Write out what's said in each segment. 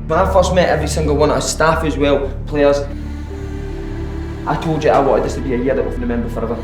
When I first met every single one of us, staff as well, players, I told you I wanted this to be a year that we'll remember forever.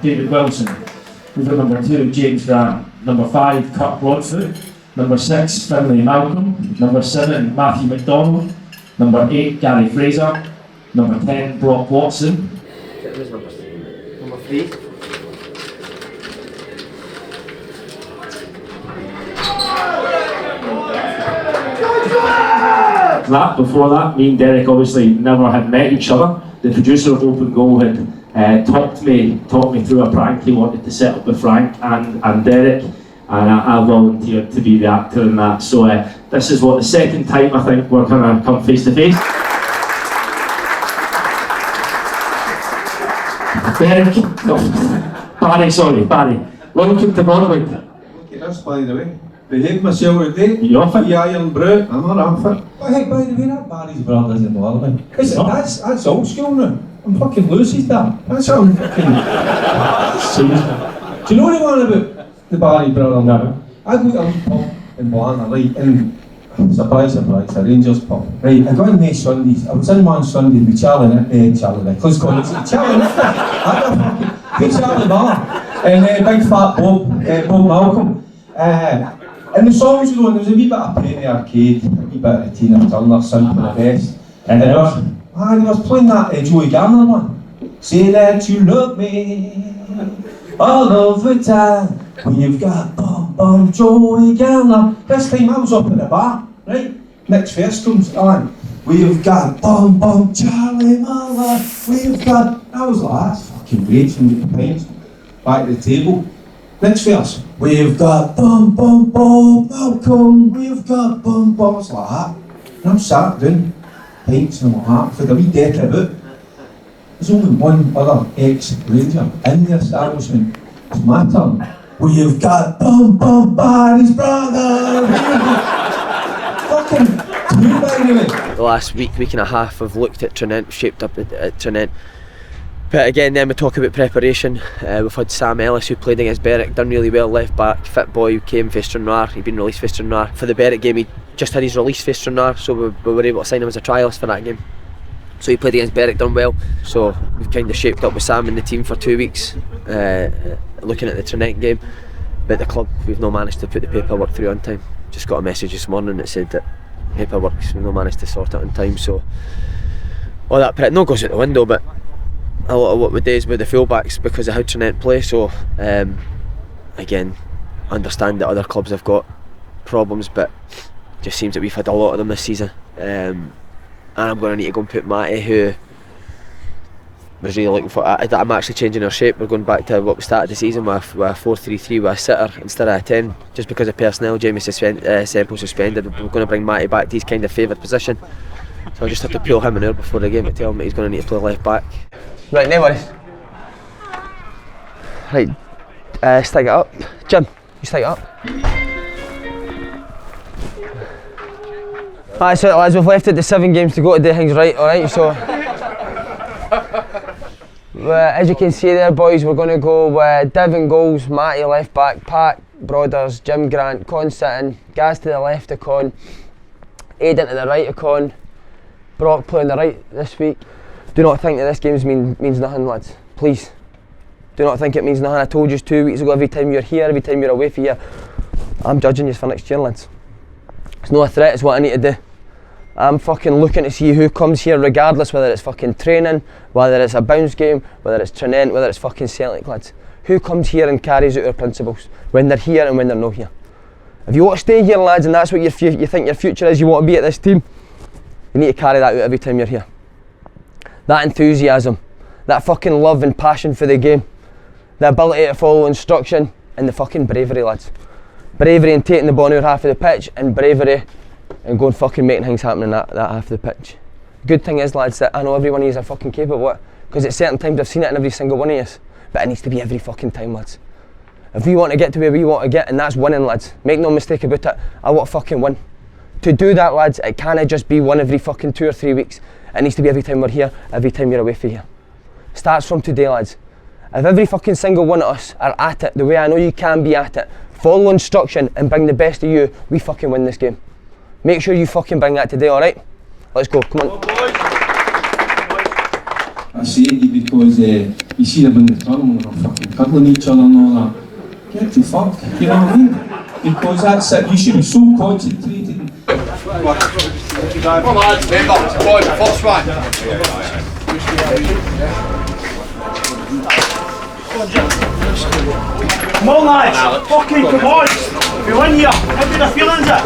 David Wilson. We've got number 2, James Grant. Number 5, Kurt Broadfoot. Number 6, Finlay Malcolm. Number 7, Matthew McDonald. Number 8, Gary Fraser. Number 10, Brock Watson. Number 3. Before that, me and Derek obviously never had met each other. The producer of Open Goal had talked me through a prank he wanted to set up with Frank and Derek, and I volunteered to be the actor in that. So this is the second time I think we're going to come face to face. Derek, no, Barry, welcome to Broadway. Look at this, by the way. Behave myself today. You off it? Yeah, I'm brute. I'm not off it. Oh, hey, by the way, that Barry's brother isn't London. That's old school now. I'm fucking Lucy's dad. That's how I'm fucking... Do you know anyone about the Barry brother? No. I go to a pub in Blantyre, right, and surprise, a Rangers pub. Right, I got in there Sundays. I was in one Sunday with Charlie Nicholas Collins. Charlie Bar. And big fat Bob Malcolm. And the songs were on, there was a wee bit of Penny Arcade, a wee bit of Tina Turner, Simple the Best. And they was playing that Joey Garner one. Say that you love me all of the time. We've got bum Joey Garner. This time I was up at the bar, right? Next first comes on. We've got bum Charlie Miller. We've got... I was like, that's fucking great. So we get the pints back at the table. Next verse. We've got bum Malcolm. We've got bum. It's like that. And I'm sat down, pints and like that, for the wee deck about. There's only one other ex-Ranger in the establishment. It's my turn. We've got bum Barry's brother. Fucking two, by the way. The last week and a half I've looked at Trinent, shaped up at Trinent. But again, then we talk about preparation. We've had Sam Ellis, who played against Berwick, done really well, left back, fit boy, who came for Stranraer. He'd been released for Stranraer. For the Berwick game, he just had his release for Stranraer, so we were able to sign him as a trialist for that game. So he played against Berwick, done well. So we've kind of shaped up with Sam in the team for 2 weeks, looking at the Trinent game. But the club, we've not managed to put the paperwork through on time. Just got a message this morning that said that paperwork, we've not managed to sort it on time. So all that no goes out the window, but a lot of what we do is with the fullbacks because of how Trinent play. So again, understand that other clubs have got problems, but it just seems that we've had a lot of them this season. And I'm going to need to go and put Matty, who was really looking for. I'm actually changing our shape. We're going back to what we started the season with a 4-3-3 with a sitter instead of a 10, just because of personnel. Jamie Semple suspended. We're going to bring Matty back to his kind of favoured position. So I just have to pull him in there before the game to tell him that he's going to need to play left back. Right, no worries. Right, stick it up. Jim, you stick it up. That's it, lads, we've left it to 7 games to go to do things right, alright? So, as you can see there, boys, we're going to go with Div in goals, Matty left back, Pat, Broders, Jim Grant, Con sitting, Gaz to the left of Con, Aidan to the right of Con, Brock playing the right this week. Do not think that this game means nothing, lads. Please. Do not think it means nothing. I told you 2 weeks ago, every time you're here, every time you're away from here, I'm judging you for next year, lads. It's not a threat, it's what I need to do. I'm fucking looking to see who comes here regardless, whether it's fucking training, whether it's a bounce game, whether it's Trinent, whether it's fucking Celtic lads. Who comes here and carries out our principles when they're here and when they're not here. If you want to stay here lads and that's what you think your future is, you want to be at this team, you need to carry that out every time you're here. That enthusiasm, that fucking love and passion for the game, the ability to follow instruction and the fucking bravery lads. Bravery in taking the ball near half of the pitch and bravery and going fucking making things happen in that half of the pitch. Good thing is lads that I know every one of you are fucking capable of it, because at certain times I've seen it in every single one of you, but it needs to be every fucking time lads. If we want to get to where we want to get, and that's winning lads, make no mistake about it, I want to fucking win. To do that lads, it can't just be one every fucking 2 or 3 weeks, it needs to be every time we're here, every time you're away from here. Starts from today lads. If every fucking single one of us are at it the way I know you can be at it, follow instruction and bring the best of you, we fucking win this game. Make sure you fucking bring that today, alright? Let's go, come on. I say it because you see them in the tunnel and they're fucking cuddling each other and all that. Get the fuck, you know what I mean? Because that's it, you should be so concentrated. Come on lads, remember, first one. Come on lads, fucking come on! We win here, how good a feeling is it?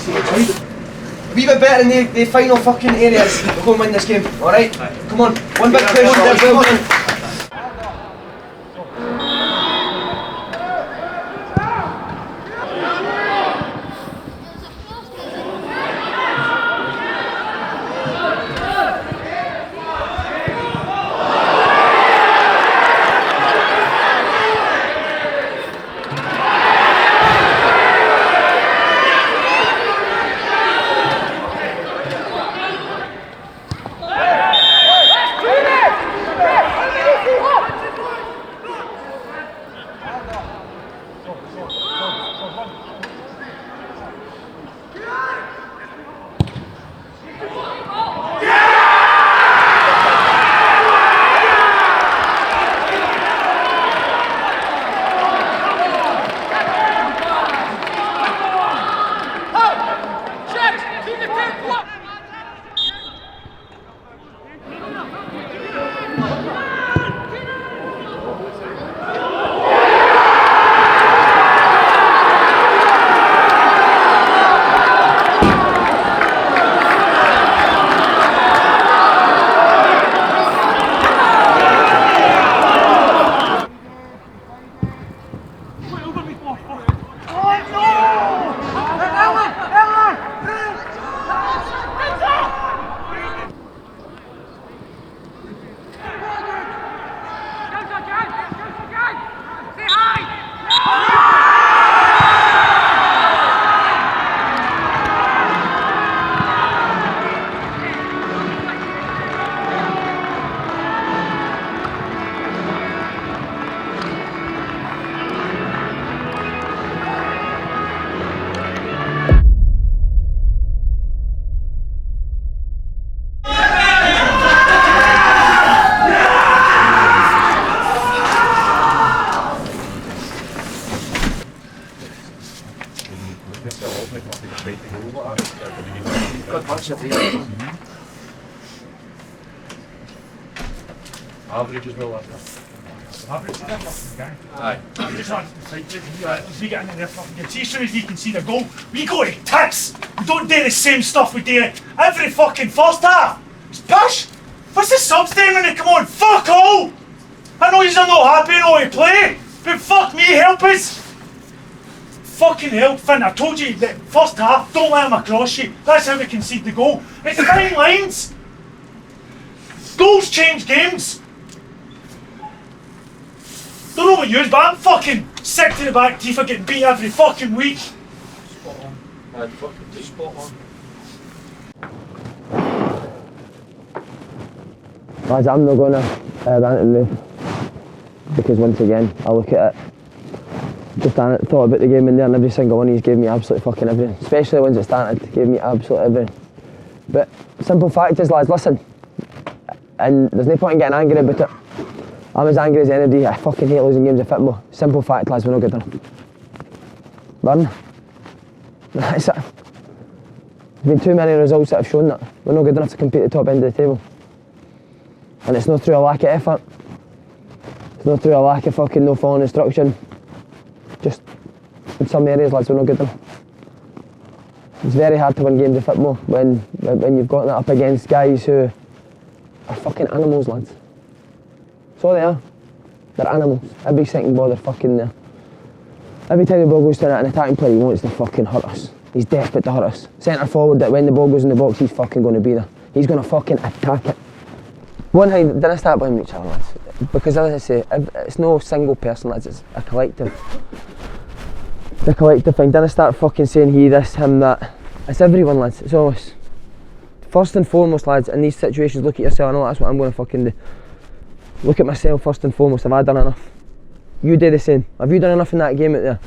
A wee bit better in the final fucking areas. We'll go and win this game, alright? Come on, one big push, well done. Average as well, isn't it? Average, they're fucking gang. Aye. Just on the side, as we get in there, fucking game. See, as soon as we can see the goal, we go to tits. We don't do the same stuff we do every fucking first half. It's pish. What's the subs doing when they come on? Fuck all! I know you're not happy in all you play, but fuck me, help us! Fucking hell, Finn, I told you that first half, don't let them across you. That's how we concede the goal. It's fine lines. Goals change games. Don't know what you use, but I'm fucking sick to the back teeth of getting beat every fucking week. Spot on. I'd fucking do spot on. Lads, I'm not going to rant and rave, because once again, I look at it, just thought about the game in there, and every single one he's gave me absolutely fucking everything, especially when it started, gave me absolutely everything. But simple fact is, lads, listen, and there's no point in getting angry about it. I'm as angry as anybody. I fucking hate losing games of football. Simple fact, lads, we're not good enough. Burn. That's it. There's been too many results that have shown that we're not good enough to compete at the top end of the table. And it's not through a lack of effort. It's not through a lack of fucking no following instruction. Just in some areas, lads, we're not good enough. It's very hard to win games of football when you've got that up against guys who are fucking animals, lads. So they are. They're animals. Every second ball they're fucking there. Every time the ball goes to an attacking player, he wants to fucking hurt us. He's desperate to hurt us. Centre forward, that when the ball goes in the box, he's fucking going to be there. He's going to fucking attack it. One thing, didn't start blaming each other, lads. Because as I say, it's no single person, lads, it's a collective. The collective thing. Didn't start fucking saying he this, him that. It's everyone, lads. It's always. First and foremost, lads, in these situations, look at yourself. I know that's what I'm going to fucking do. Look at myself first and foremost. Have I done enough? You do the same. Have you done enough in that game out there?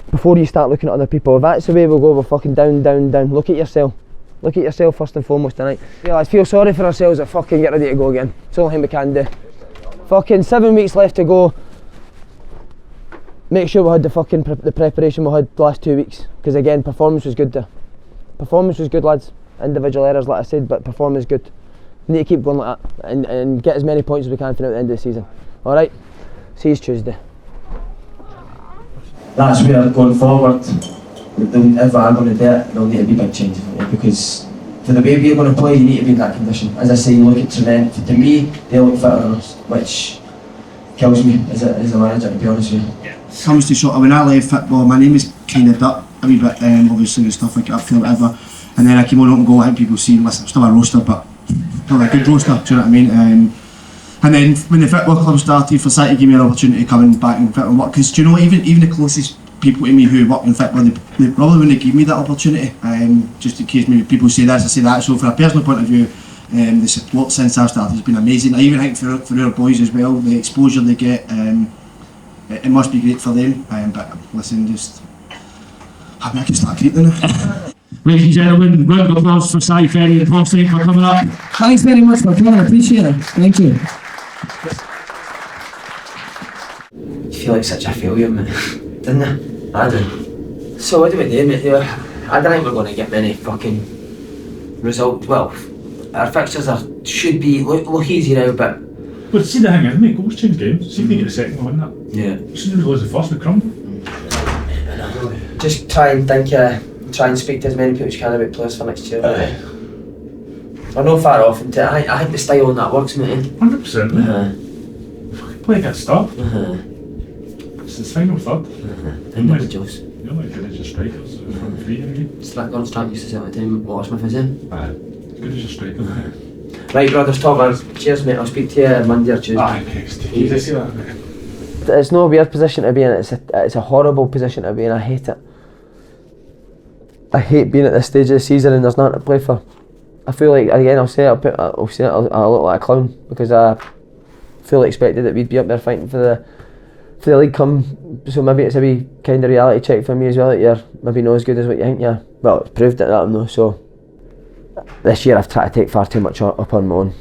Before you start looking at other people. If that's the way we'll go, we're fucking down, down, down. Look at yourself. Look at yourself first and foremost tonight. Yeah, lads, feel sorry for ourselves and fucking get ready to go again. It's the only thing we can do. Fucking 7 weeks left to go. Make sure we had the fucking the preparation we had the last 2 weeks. Because again, performance was good there. Performance was good, lads. Individual errors, like I said, but performance good. We need to keep going like that and get as many points as we can for the end of the season. Alright? See you Tuesday. That's where going forward, if I'm going to do it, there'll need to be big changes because for the way we're going to play, you need to be in that condition. As I say, you look at Trinent, to me, they look fitter than us, which kills me as a manager, to be honest with you. Comes to sort of when I left football, my name is kind of dirt a wee bit, obviously with stuff like that, whatever. And then I came on open goal. I think people see, listen, I'm still a roaster, but still a good roaster. Do you know what I mean? And then when the football club started, for City gave me an opportunity to come in back and fit and work. Because do you know, even the closest people to me who work in football, they probably wouldn't give me that opportunity. Just in case maybe people say this, I say that. So from a personal point of view, the support since I've started has been amazing. I even think for our boys as well, the exposure they get, it must be great for them. But listen, just I mean, I can start greeting now. Ladies and gentlemen, round of applause for Si Ferry and Hosty for coming up. Thanks very much for coming, I appreciate it. Thank you. You feel like such a failure, man, didn't you? I do. So what do we do, mate? I don't think we're going to get many fucking results. Well, our fixtures should be look easy now, but. But see the thing is, mate, goals change games. See if they get the second one, that. Yeah. As soon as we lose the first, we crumble. Just try and think. Try and speak to as many people as you can about players for next year. We're not far off into it. I think the style on that works, mate. 100%, mate. Play against stuff. It's final third. Individuals. You're like good as your strikers. Free again. Strike used to say all the time, Water Smith is in. Aye. Good as your striker. Right, brothers, top man. Cheers, mate. I'll speak to you Monday or Tuesday. Aye, next. Easy, see that, mate. It's no weird position to be in. It's a horrible position to be in. I hate it. I hate being at this stage of the season and there's nothing to play for. I feel like, again, I'll look like a clown because I fully expected that we'd be up there fighting for the league come. So maybe it's a wee kind of reality check for me as well that you're maybe not as good as what you think. Yeah, well, it's proved that I'm not. So this year I've tried to take far too much up on my own,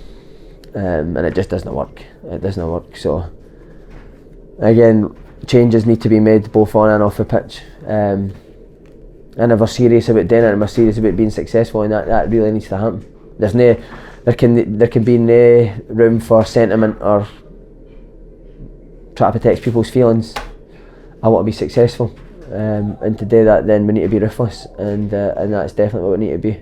and it just doesn't work. It doesn't work. So again, changes need to be made both on and off the pitch. And if we're serious about doing it and we're serious about being successful, and that really needs to happen. There can be no room for sentiment or try to protect people's feelings. I want to be successful, and to do that, then we need to be ruthless, and that's definitely what we need to be.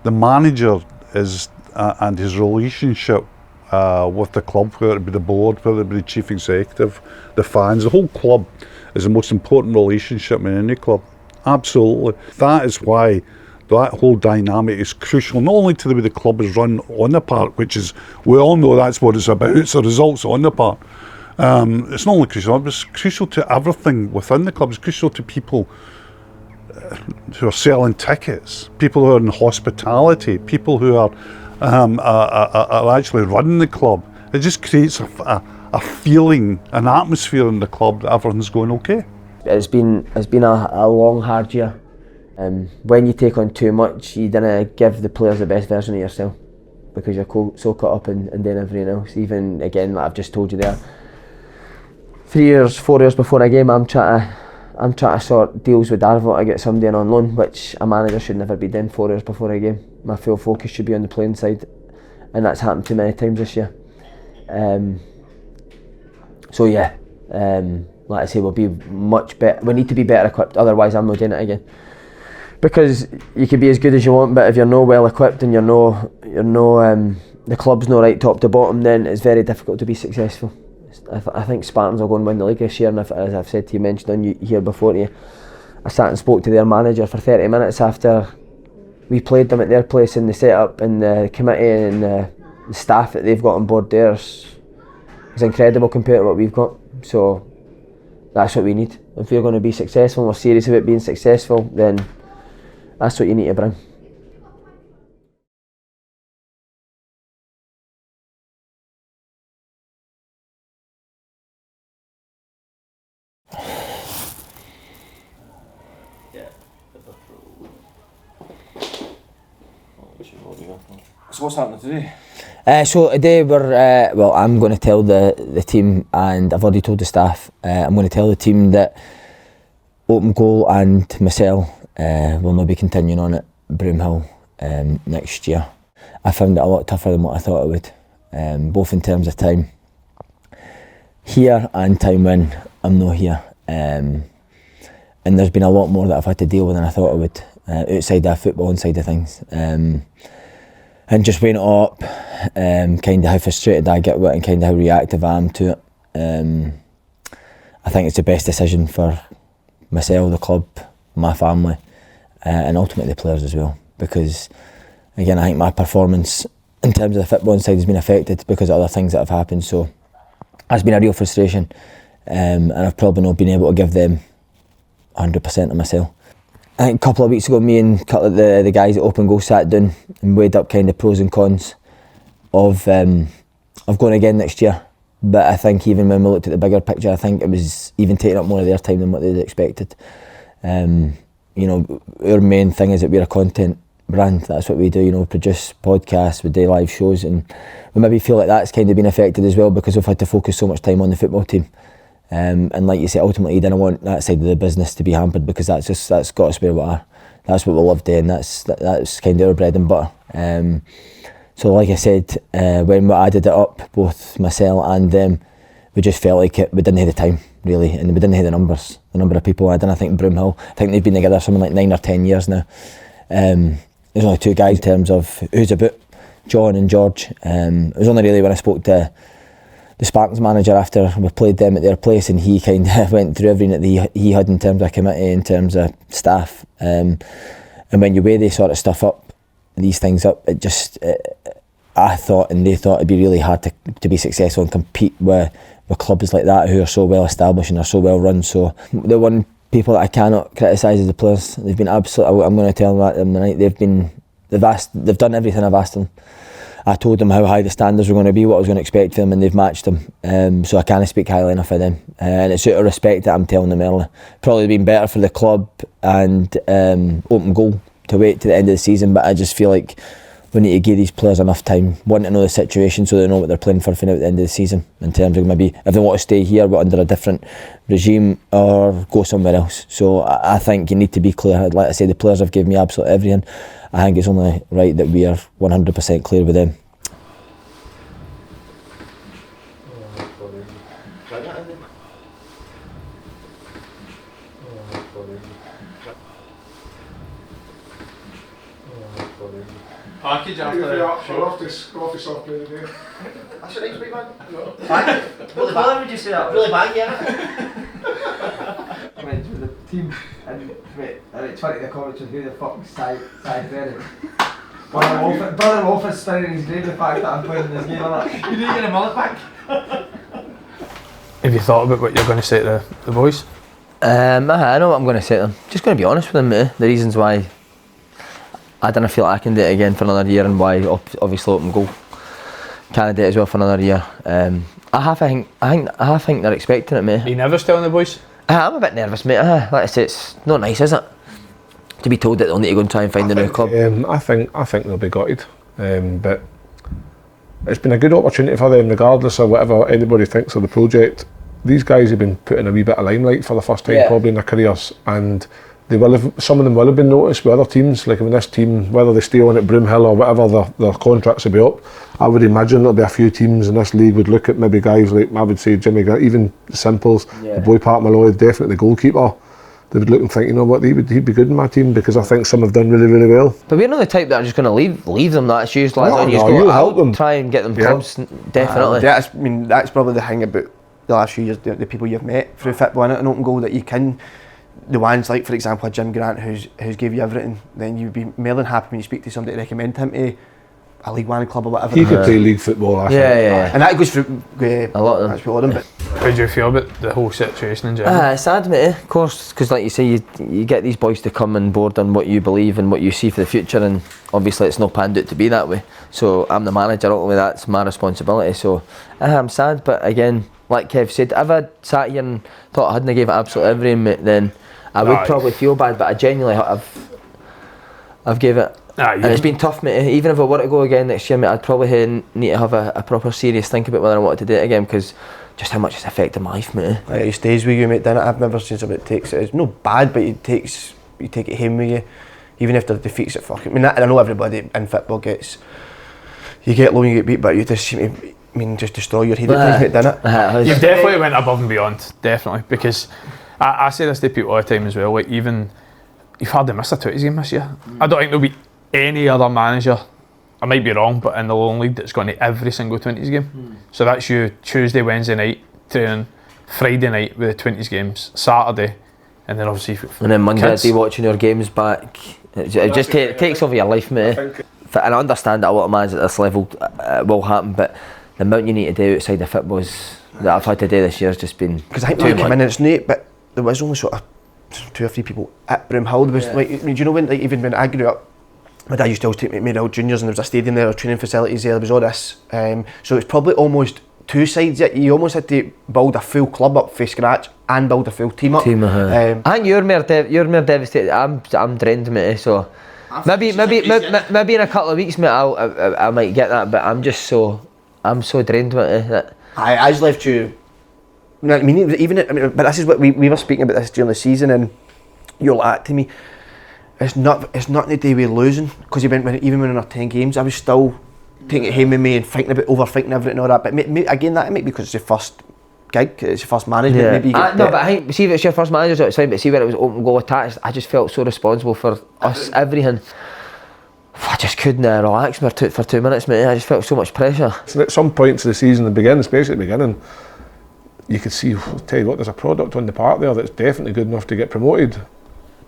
The manager is and his relationship with the club, whether it be the board, whether it be the chief executive, the fans, the whole club is the most important relationship in any club. Absolutely. That is why that whole dynamic is crucial, not only to the way the club is run on the park, which is, we all know that's what it's about, it's the results on the park. It's not only crucial, it's crucial to everything within the club. It's crucial to people who are selling tickets, people who are in hospitality, people who are actually running the club. It just creates a feeling, an atmosphere in the club that everything's going okay. It's been a long, hard year. When you take on too much, you don't give the players the best version of yourself because you're so caught up in doing everything else. Even again, like I've just told you there, 3 years, 4 years before a game, I'm trying to sort deals with Darvel to get somebody in on loan, which a manager should never be doing 4 years before a game. My full focus should be on the playing side, and that's happened too many times this year. So yeah, like I say, we'll be much better. We need to be better equipped, otherwise I'm not doing it again. Because you can be as good as you want, but if you're not well equipped and the club's not right top to bottom, then it's very difficult to be successful. I think Spartans will go and win the league this year, and as I've said to you, mentioned on you here before, I sat and spoke to their manager for 30 minutes after we played them at their place, in the setup and the committee and the staff that they've got on board there is incredible compared to what we've got. So that's what we need. If we're going to be successful and we're serious about being successful, then that's what you need to bring. So what's happening today? So today we're, I'm going to tell the team, and I've already told the staff, I'm going to tell the team that Open Goal and Marcel will not be continuing on at Broomhill next year. I found it a lot tougher than what I thought it would, both in terms of time here and time when I'm not here. And there's been a lot more that I've had to deal with than I thought I would, outside the football side of things. And just weighing it up, kind of how frustrated I get with it and kind of how reactive I am to it. I think it's the best decision for myself, the club, my family, and ultimately the players as well. Because, again, I think my performance in terms of the football side has been affected because of other things that have happened. So that's been a real frustration, and I've probably not been able to give them 100% of myself. I think a couple of weeks ago, me and a couple of the guys at Open Goal sat down and weighed up kind of pros and cons of going again next year. But I think even when we looked at the bigger picture, I think it was even taking up more of their time than what they'd expected. You know, our main thing is that we're a content brand. That's what we do. You know, produce podcasts, we do live shows, and we maybe feel like that's kind of been affected as well because we've had to focus so much time on the football team. And like you say, ultimately you didn't want that side of the business to be hampered because that's got us where we are. That's what we love doing. That's kind of our bread and butter. So like I said, when we added it up, both myself and them, we just felt like we didn't have the time really, and we didn't have the number of people. I think Broomhill, I think they've been together something like 9 or 10 years now. There's only 2 guys in terms of who's about, John and George. It was only really when I spoke to the Spartans manager after we played them at their place, and he kind of went through everything that he had in terms of committee, in terms of staff, and when you weigh this sort of stuff up, these things up, I thought and they thought it'd be really hard to be successful and compete with clubs like that who are so well established and are so well run. So the one people that I cannot criticise is the players. They've been absolutely, I'm going to tell them that tonight, they've done everything I've asked them. I told them how high the standards were going to be, what I was going to expect from them, and they've matched them. So I can't speak highly enough of them. And it's out of respect that I'm telling them early. Probably been better for the club and Open Goal to wait to the end of the season, but I just feel like we need to give these players enough time, want to know the situation so they know what they're playing for at the end of the season, in terms of maybe if they want to stay here but under a different regime or go somewhere else. So I think you need to be clear. Like I say, the players have given me absolutely everything. I think it's only right that we are 100% clear with them. Package after Go off the soft play today. That's a nice wee man. Really bad, would you say that? Really bad, yeah. I went through the team and it's funny the comments of who the fuck's Cy Brennan. Brother Wolf is spinning his grave the fact that I'm playing in this game or not. You didn't get a mullet back. Have you thought about what you're going to say to the boys? I know what I'm going to say to them. Just going to be honest with them, mate. The reasons why I don't feel like I can do it again for another year, and why obviously open goal can't do it as well for another year. I half think they're expecting it, mate. Are you nervous telling the boys? I'm a bit nervous, mate. Like I say, it's not nice, is it? To be told that they'll need to go and try and find a new club. I think they'll be gutted, but it's been a good opportunity for them, regardless of whatever anybody thinks of the project. These guys have been put in a wee bit of limelight for the first time probably in their careers, and they will have, some of them will have been noticed by other teams. Like when this team, whether they stay on at Broomhill or whatever, their contracts will be up. I would imagine there'll be a few teams in this league would look at maybe guys like, I would say Jimmy, even Simples, the boy Pat Malloy, definitely the goalkeeper. They would look and think, you know what, he'd be good in my team, because I think some have done really, really well. But we're not the type that are just going to leave them. That's usually you'll help them. Try and get them clubs, definitely. That's probably the thing about the last few years, the people you've met through football and an open goal, that you can, the ones like, for example, Jim Grant, who's gave you everything, then you'd be more than happy when you speak to somebody to recommend him to a League One club or whatever. He could play league football, I think. Yeah. And that goes for a lot of them. That's what them. But how do you feel about the whole situation in general? It's sad, mate, of course, because like you say, you get these boys to come on board on what you believe and what you see for the future, and obviously it's no panned out to be that way. So I'm the manager, ultimately that's my responsibility. So I'm sad, but again, like Kev said, if I sat here and thought I hadn't gave it absolutely everything, mate, then I would probably feel bad, but I genuinely I've gave it. And it's been tough, mate. Even if I were to go again next year, mate, I'd probably need to have a proper serious think about whether I wanted to do it again, because just how much it's affected my life, mate. He stays with you, mate. I've never seen somebody that takes it. It's no bad, but you take it home with you, even if the defeats it. Fucking. I know everybody in football you get low and you get beat, but you just seem to just destroy your head at times, mate, didn't it? You've definitely went above and beyond, definitely, because I say this to people all the time as well. Like, even you've hardly missed a 20s game this year. I don't think there'll be any other manager, I might be wrong, but in the Lowland League that's gone to every single 20s game. So that's you Tuesday, Wednesday night training, Friday night with the 20s games, Saturday, and then obviously and then Monday I'd be watching your games back. It just takes over your life, mate. And I understand that a lot of managers at this level will happen, but the amount you need to do outside of football that I've had to do this year has just been because I think when you came in, it's neat, but there was only sort of 2 or 3 people at Broomhill. There was like, I mean, do you know when, like, even when I grew up, my dad used to always take me to Maryhill Juniors, and there was a stadium there, training facilities there, there was all this. So it's probably almost 2 sides. You almost had to build a full club up from scratch and build a full team up. I think you're more devastated. I'm drained, mate. So maybe in a couple of weeks, mate, I might get that. But I'm so drained, mate. I just left you. I mean, but this is what we were speaking about this during the season, and you're like to me. It's not the day we're losing, because even when in our 10 games, I was still taking it home with me and overthinking everything and all that. But again, that might be because it's your first gig, it's your first management. Maybe you get but I think, see if it's your first manager, it's fine. But see where it was open goal attached, I just felt so responsible for us, everything. I just couldn't relax for 2 minutes, mate. I just felt so much pressure. So at some points of the season, especially at the beginning, you could see, I'll tell you what, there's a product on the park there that's definitely good enough to get promoted.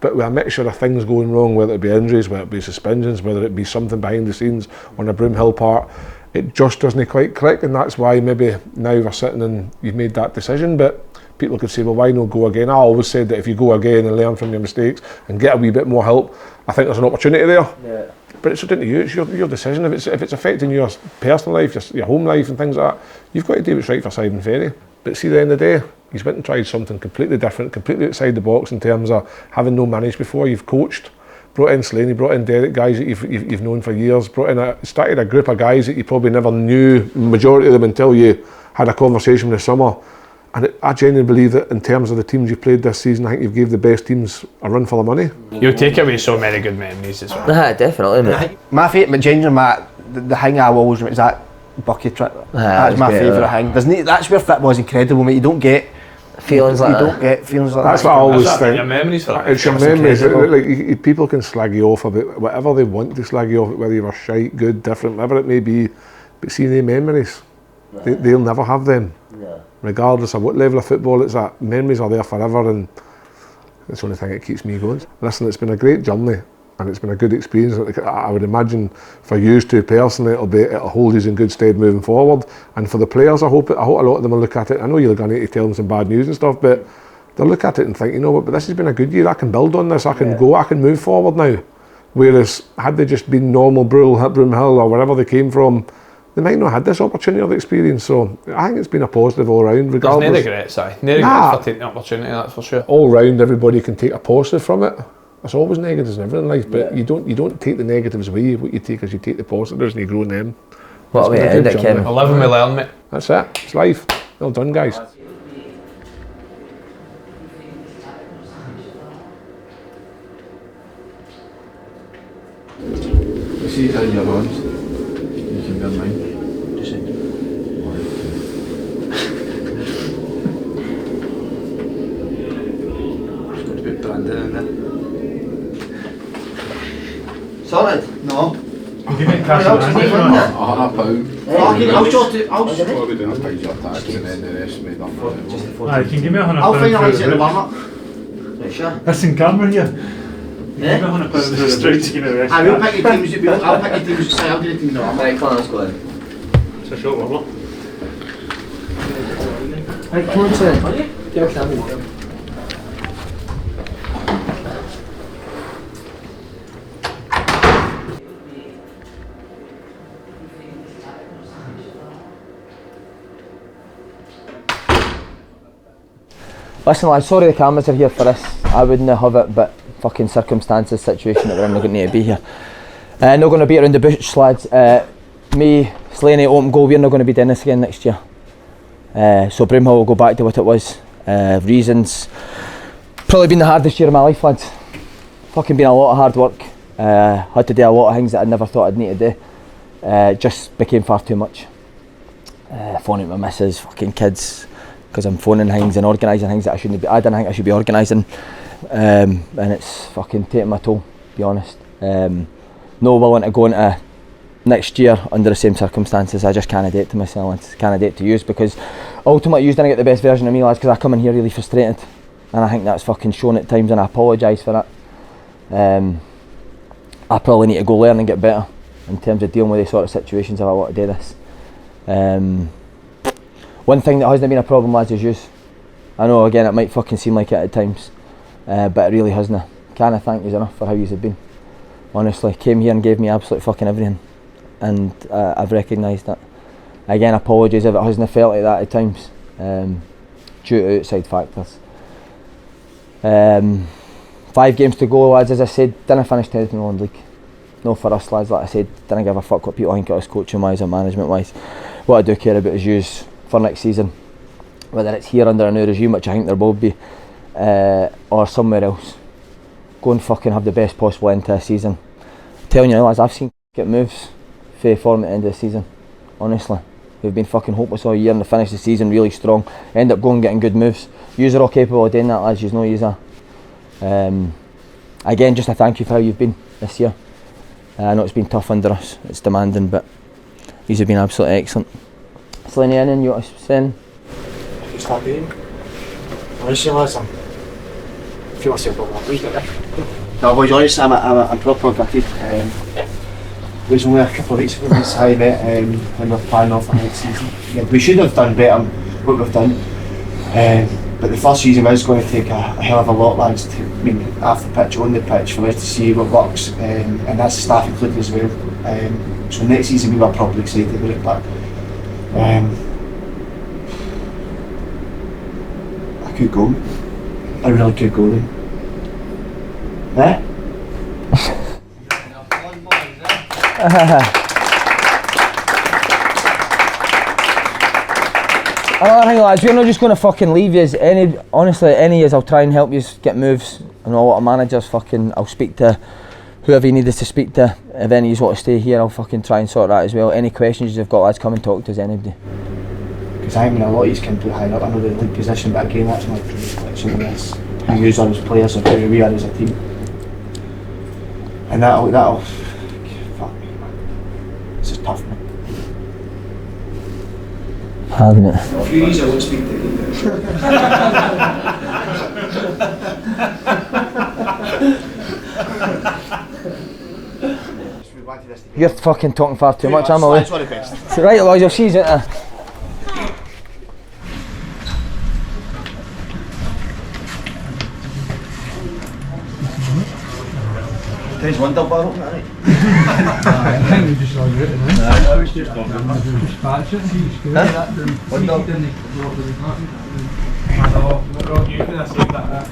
But with a mixture of things going wrong, whether it be injuries, whether it be suspensions, whether it be something behind the scenes on a Broomhill part, it just doesn't quite click, and that's why maybe now we're sitting and you've made that decision. But people could say, well, why not go again? I always said that if you go again and learn from your mistakes and get a wee bit more help, I think there's an opportunity there. Yeah. But it's down to you, it's your decision. If it's affecting your personal life, your home life and things like that, you've got to do what's right for Side and Ferry. But see, at the end of the day, he's went and tried something completely different, completely outside the box in terms of having no managed before. You've coached, brought in Slaney, brought in Derek, guys that you've known for years, started a group of guys that you probably never knew, majority of them, until you had a conversation this summer. And I genuinely believe that in terms of the teams you've played this season, I think you've gave the best teams a run for the money. You'll take away so many good memories as well. Definitely, mate. My favourite, genuinely, the thing I always remember is that bucket trip. That's my favourite thing. That's where football is incredible, mate. You don't get feelings like that. You don't get feelings like That's that. what I always think. Your memories for it's your memories. Like, people can slag you off about whatever they want to slag you off, whether you were shite, good, different, whatever it may be. But see, the memories, they'll never have them. Regardless of what level of football it's at, memories are there forever, and it's the only thing that keeps me going. Listen, it's been a great journey, and it's been a good experience. I would imagine for you two personally, it'll hold you in good stead moving forward. And for the players, I hope a lot of them will look at it. I know you're going to tell them some bad news and stuff, but they'll look at it and think, you know what, but this has been a good year. I can build on this. I can go. I can move forward now. Whereas had they just been normal Broomhill or wherever they came from, they might not have had this opportunity or the experience. So I think it's been a positive all round. Regardless, there's no regrets, no regrets for taking the opportunity, that's for sure. All round, everybody can take a positive from it. There's always negatives in everything in life, but you don't take the negatives away. What you take is you take the positives and you grow in them. What we end it, Kevin? I live and we learn, mate. That's it. It's life. Well done, guys. See how your arms. You can be mine. Just got to put Brandon in there. Sorted? No. Give me a cash and £100. I'll sort it. I'll Probably doing a pay your tax and then the rest made up. You can give me £100. I'll finalise it in the warm-up. Right, sure. Listen, Cameron here. Yeah? Give me £100 for the straight to give me the rest. I will pick your teams. I'll pick your teams. I'll do the team. Right, come on, let's go then. It's a short warm-up. Right, come on, son. Yeah, Cameron. Listen lads, sorry the cameras are here for this. I wouldn't have it, but fucking circumstances, situation that we're in, we're going to be here. Not going to beat around the bush, lads. Me, Slaney, open goal, we're not going to be doing this again next year. So Broomhill will go back to what it was. Reasons, probably been the hardest year of my life, lads. Fucking been a lot of hard work. Had to do a lot of things that I never thought I'd need to do. Just became far too much. Phoning my missus, fucking kids, because I'm phoning things and organising things that I shouldn't be. I didn't think I should be organising, and it's fucking taking my toll, to be honest. No willing to go into next year under the same circumstances. I just can't do it to myself and can't do it to use, because ultimately you didn't get the best version of me, lads, because I come in here really frustrated, and I think that's fucking shown at times, and I apologise for that. I probably need to go learn and get better in terms of dealing with these sort of situations if I want to do this. One thing that hasn't been a problem, lads, is use. I know, again, it might fucking seem like it at times, but it really hasn't. Can't thank you enough for how you've been. Honestly, came here and gave me absolutely fucking everything, and I've recognised that. Again, apologies if it hasn't felt like that at times, due to outside factors. 5 games to go, lads. As I said, didn't finish 10th in the League. No, for us, lads, like I said, didn't give a fuck what people think of us coaching wise or management wise. What I do care about is yous for next season, whether it's here under a new regime, which I think there will be, or somewhere else. Go and fucking have the best possible end to a season. I'm telling you now, lads, I've seen get moves for form at the end of the season. Honestly, we've been fucking hopeless all year, and to finish the season really strong, end up going and getting good moves. Yous are all capable of doing that, lads. Yous know yous are. Again, just a thank you for how you've been this year. I know it's been tough under us, it's demanding, but these have been absolutely excellent. Slaney, anything you want to say? It's that game. Honestly, lads, I feel myself a lot weaker. No, boys, honestly, I'm proper gutted. It was only a couple of weeks ago we I met when we were planning off for next season. Yeah, we should have done better what we've done. But the first season was going to take a hell of a lot, lads, off the pitch, on the pitch, for us to see what works, and that's staff included as well. So next season we were probably excited about it, but I could go. I really could go then. Another thing, lads, we're not just going to fucking leave yous. Honestly, any yous, I'll try and help yous get moves. I know a lot of managers, I'll speak to whoever you need us to speak to. If any yous want to stay here, I'll fucking try and sort that as well. Any questions you've got, lads, come and talk to us, anybody. Because I mean, a lot of these can put higher up. I know the league position, but again, that's my true reflection of this. Who you are as players, or who we are as a team. And that'll fuck me, man. This is tough, man. Having it. A few years I won't speak to you. You're fucking talking far too much, I'm away. Right, lads, I'll see you later. There's one double barrel, right? I think we just all it, I was just patch it. One double. I know, we're all new to this like that.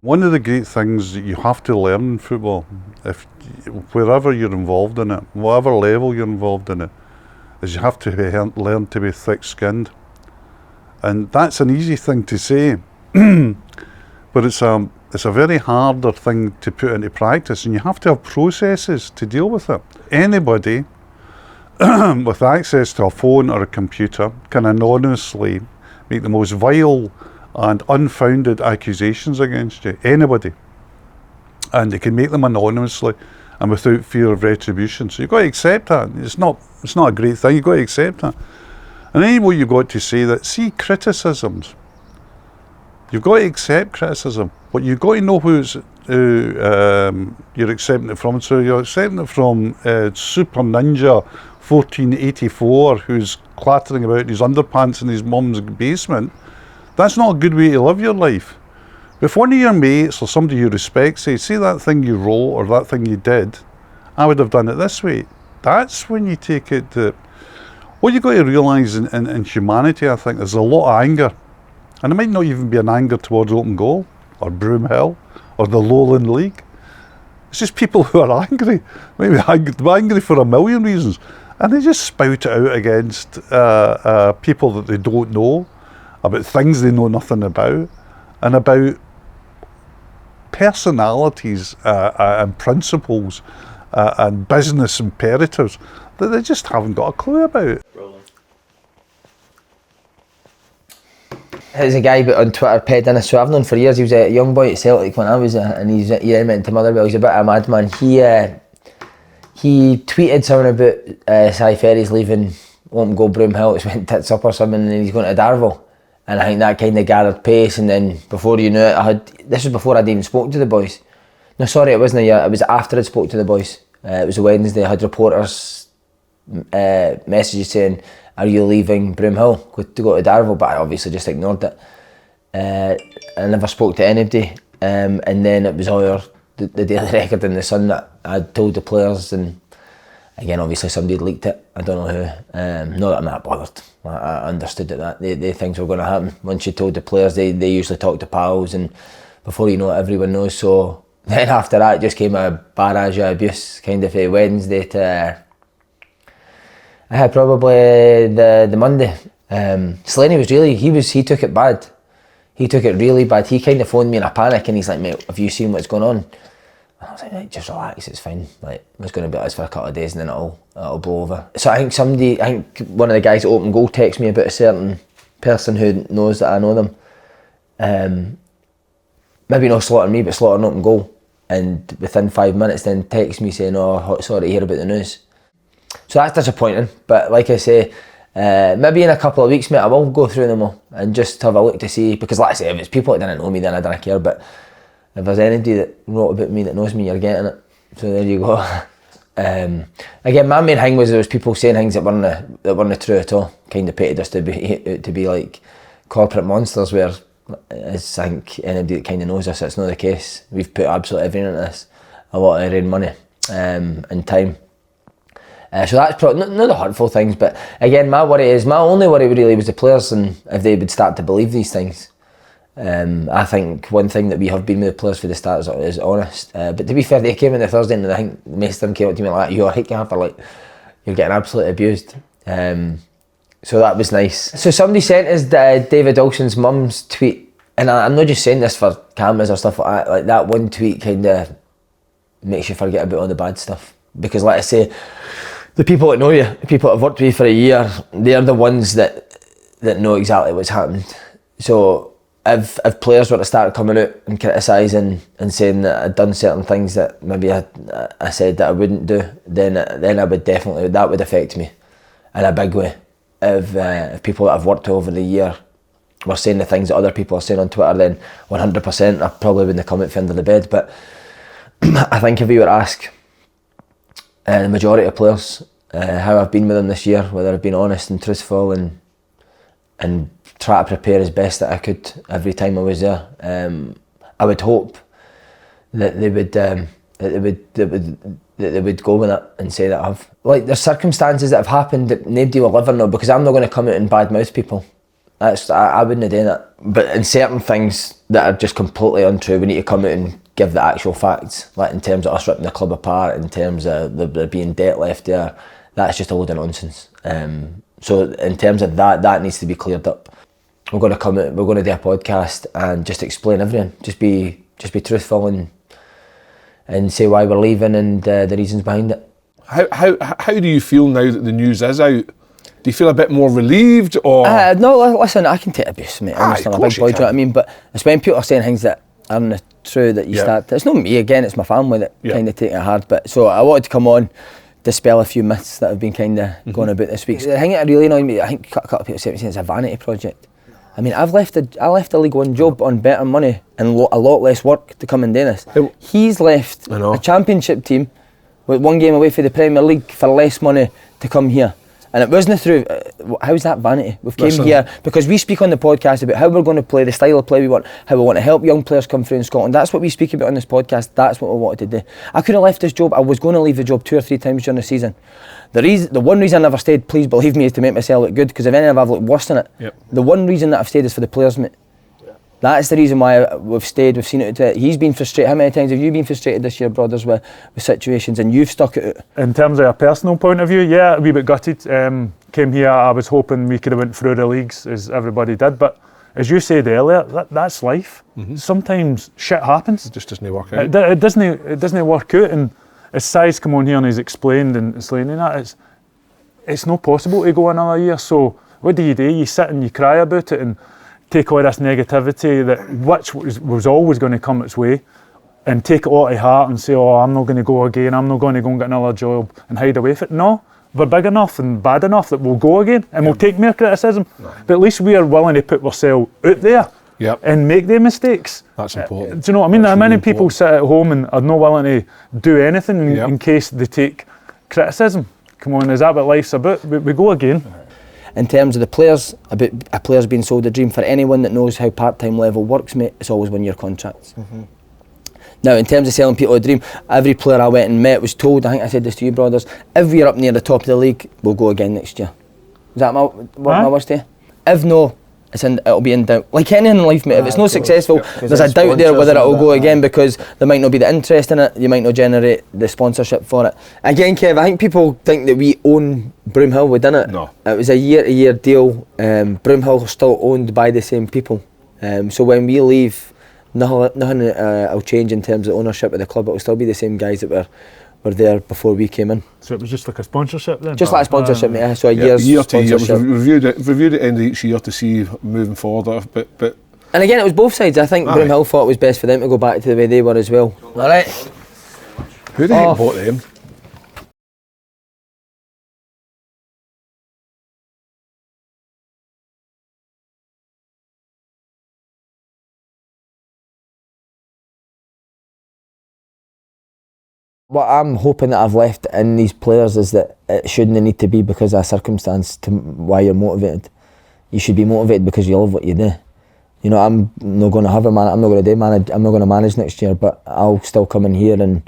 One of the great things that you have to learn in football, wherever you're involved in it, whatever level you're involved in it, is you have to learn to be thick-skinned. And that's an easy thing to say, but it's a very harder thing to put into practice, and you have to have processes to deal with it. Anybody with access to a phone or a computer can anonymously make the most vile and unfounded accusations against you, anybody. And they can make them anonymously and without fear of retribution. So you've got to accept that. It's not a great thing, you've got to accept that. And anyway, you've got to say that, see criticisms, you've got to accept criticism, but you've got to know who you're accepting it from. So you're accepting it from Super Ninja 1484, who's clattering about in his underpants in his mum's basement. That's not a good way to live your life. If one of your mates or somebody you respect says, see that thing you wrote or that thing you did, I would have done it this way. That's when you take it to... What you've got to realise in humanity, I think, there's a lot of anger. And it might not even be an anger towards Open Goal or Broomhill or the Lowland League. It's just people who are angry. Maybe angry for a million reasons. And they just spout it out against people that they don't know, about things they know nothing about, and about personalities and principles and business imperatives that they just haven't got a clue about. There's a guy on Twitter, Ped Dennis, who I've known for years. He was a young boy at Celtic when I was and he then went to Motherwell. He's a bit of a madman. He tweeted something about Si Ferry's leaving Open Goal Broomhill. It's went tits up or something, and he's going to Darvel. And I think that kind of gathered pace, and then before you knew it, this was before I'd even spoken to the boys. No, sorry, it wasn't a year, it was after I'd spoke to the boys. It was a Wednesday. I had reporters messages saying, "Are you leaving Broomhill to go to Darvel?" But I obviously just ignored it. I never spoke to anybody, and then it was all the Daily Record in the Sun that I'd told the players, and again obviously somebody had leaked it. I don't know who. Not that I'm that bothered. I understood that they things were going to happen. Once you told the players, they usually talk to pals, and before you know it, everyone knows. So then after that, it just came a barrage of abuse, kind of a Wednesday to probably the Monday. Slaney was really he took it bad. He took it really bad. He kind of phoned me in a panic, and he's like, "Mate, have you seen what's going on?" And I was like, "Right, just relax, it's fine. Like, it's going to be like this for a couple of days, and then it'll blow over." So I think one of the guys at Open Goal texted me about a certain person who knows that I know them. Maybe not slaughtering me, but slaughtering Open Goal. And within 5 minutes, then texts me saying, "Oh, sorry to hear about the news." So that's disappointing. But like I say, maybe in a couple of weeks, mate, I will go through them all and just have a look to see, because like I say, if it's people that didn't know me, then I don't care, but if there's anybody that wrote about me that knows me, you're getting it. So there you go. Again, my main thing was there was people saying things that weren't true at all, kind of painted us to be like corporate monsters, where I think anybody that kind of knows us, it's not the case. We've put absolutely everything into this, a lot of our own money and time. So that's probably not the hurtful things, but again, my only worry really was the players, and if they would start to believe these things. I think one thing that we have been with the players for the start is honest. But to be fair, they came in the Thursday, and I think most of them came up to me like, "You're you're getting absolutely abused." So that was nice. So somebody sent us David Dawson's mum's tweet, and I'm not just saying this for cameras or stuff like that. Like, that one tweet kind of makes you forget about all the bad stuff, because like I say, the people that know you, the people that have worked with you for a year, they're the ones that know exactly what's happened. So if players were to start coming out and criticising and saying that I'd done certain things that maybe I said that I wouldn't do, then I would definitely, that would affect me in a big way. If people that I've worked with over the year were saying the things that other people are saying on Twitter, then 100% I probably wouldn't have come out from under the bed. But I think if you were to ask the majority of players how I've been with them this year, whether I've been honest and truthful and try to prepare as best that I could every time I was there, I would hope that they would go with it and say that I've, like, there's circumstances that have happened that nobody will ever know, because I'm not going to come out and badmouth people. I wouldn't have done that. But in certain things that are just completely untrue, we need to come out and give the actual facts, like in terms of us ripping the club apart, in terms of there being debt left there. That's just a load of nonsense. So in terms of that needs to be cleared up. We're going to come out, we're going to do a podcast and just explain everything. Just be truthful and say why we're leaving and the reasons behind it. How do you feel now that the news is out? Do you feel a bit more relieved, or? No, listen, I can take abuse, mate. I'm still a big boy, do you know what I mean? But it's when people are saying things that aren't true that you start. It's not me, again, it's my family that kind of take it hard. But so I wanted to come on, dispel a few myths that have been kind of going about this week. So the thing that really annoyed me, I think a couple of people say it's a vanity project. I mean, I left a League One job on better money and a lot less work to come and do this. He's left a championship team with one game away for the Premier League for less money to come here. And it wasn't through, how's that vanity? We've came here because we speak on the podcast about how we're going to play, the style of play we want, how we want to help young players come through in Scotland. That's what we speak about on this podcast. That's what we wanted to do. I could have left this job. I was going to leave the job 2 or 3 times during the season. The one reason I never stayed, please believe me, is to make myself look good, because if anything I've looked worse than it. The one reason that I've stayed is for the players, mate. That's the reason why we've stayed, we've seen it. He's been frustrated. How many times have you been frustrated this year, brothers, with situations, and you've stuck it out? In terms of a personal point of view, yeah, a wee bit gutted. Came here, I was hoping we could have went through the leagues as everybody did, but as you said earlier, that's life. Sometimes shit happens. It just doesn't work out. It doesn't work out, and as Si's come on here and he's explained and saying that, it's not possible to go another year. So what do? You sit and you cry about it and take all this negativity which was always going to come its way, and take it all to heart and say, "Oh, I'm not going to go again, I'm not going to go and get another job," and hide away from it. No, we're big enough and bad enough that we'll go again, and we'll take more criticism. But at least we are willing to put ourselves out there and make their mistakes. That's important. Do you know what I mean? That's Many really people important. sit at home and are not willing to do anything in case they take criticism. Come on, is that what life's about? We go again. In terms of the players, about a player's being sold a dream, for anyone that knows how part-time level works, mate, it's always 1 year contracts. Now, in terms of selling people a dream, every player I went and met was told, I think I said this to you, brothers, if you're up near the top of the league, we'll go again next year. Is that my words to you? If no, it'll be in doubt. Like anything in life, mate, if it's not successful, there's a doubt there whether it'll go again, because there might not be the interest in it, you might not generate the sponsorship for it. Again, Kev, I think people think that we own Broomhill. We didn't. No. It was a year-to-year deal. Broomhill is still owned by the same people. So when we leave, nothing will change in terms of ownership of the club. It will still be the same guys that were there before we came in. So it was just like a sponsorship then? Just like a sponsorship, mate. So a year's year to year. It was sponsorship. reviewed at the end of each year to see moving forward. But and again, it was both sides. I think Broomhill thought it was best for them to go back to the way they were as well. All right. Who the heck bought them? What I'm hoping that I've left in these players is that it shouldn't need to be because of a circumstance to why you're motivated. You should be motivated because you love what you do. You know, I'm not going to have I'm not going to manage next year, but I'll still come in here and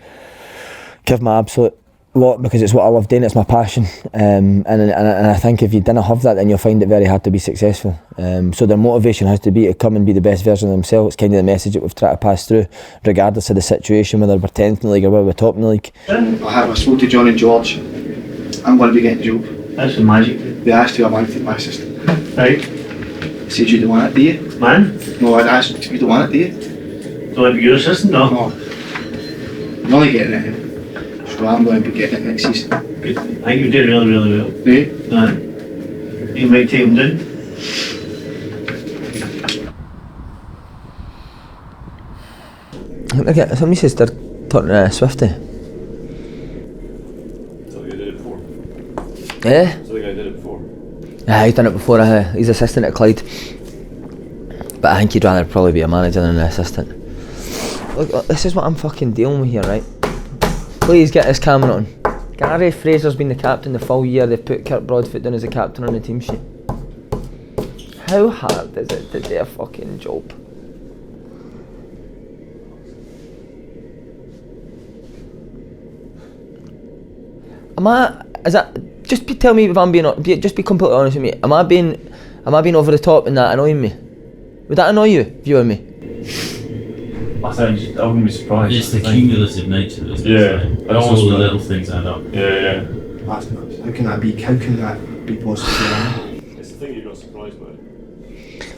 give my absolute lot because it's what I love doing. It's my passion, and I think if you didn't have that, then you'll find it very hard to be successful. So their motivation has to be to come and be the best version of themselves. It's kind of the message that we've tried to pass through, regardless of the situation, whether we're 10th in the league or whether we're top in the league. I spoke to John and George. I'm going to be getting a job. That's some magic. They asked who I wanted my assistant. Right. I said, you don't want it, do you? Man? No, I asked, you don't want it, do you? Don't want to be your assistant, no? No. I'm only getting it. So I'm going to be getting it next season. Good. I think you did really, really well. Do you? You might take them down. Look at somebody says they're talking Swifty. So the guy did it before. Yeah? So the guy did it before. Yeah, he's done it before. He's assistant at Clyde. But I think he'd rather probably be a manager than an assistant. Look, this is what I'm fucking dealing with here, right? Please get this camera on. Gary Fraser's been the captain the full year. They've put Kirk Broadfoot down as a captain on the team sheet. How hard is it to do a fucking job? Tell me if I'm being, just be completely honest with me. Am I being over the top and that annoying me? Would that annoy you, viewing me? I wouldn't be surprised. It's the cumulative nature of it. Yeah. And all the little things add up. Yeah. How can that be possible? It's the thing you got surprised by.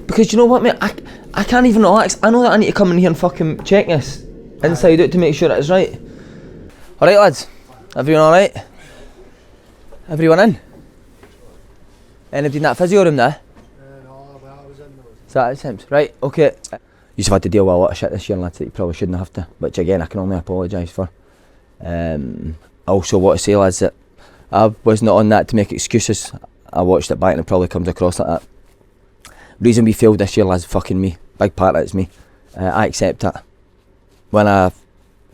Because you know what, mate, I can't even relax. I know that I need to come in here and fucking check this inside out to make sure that it's right. Alright lads, everyone alright? Everyone in? Anybody in that physio room there? No, but I was in those. Is that it, Sims? Right, okay. You've had to deal with a lot of shit this year, lads, that you probably shouldn't have to, which again I can only apologise for. I also want to say, lads, that I was not on that to make excuses. I watched it back and it probably comes across like that. Reason we failed this year, lads, fucking me. Big part of it's me. I accept it. When I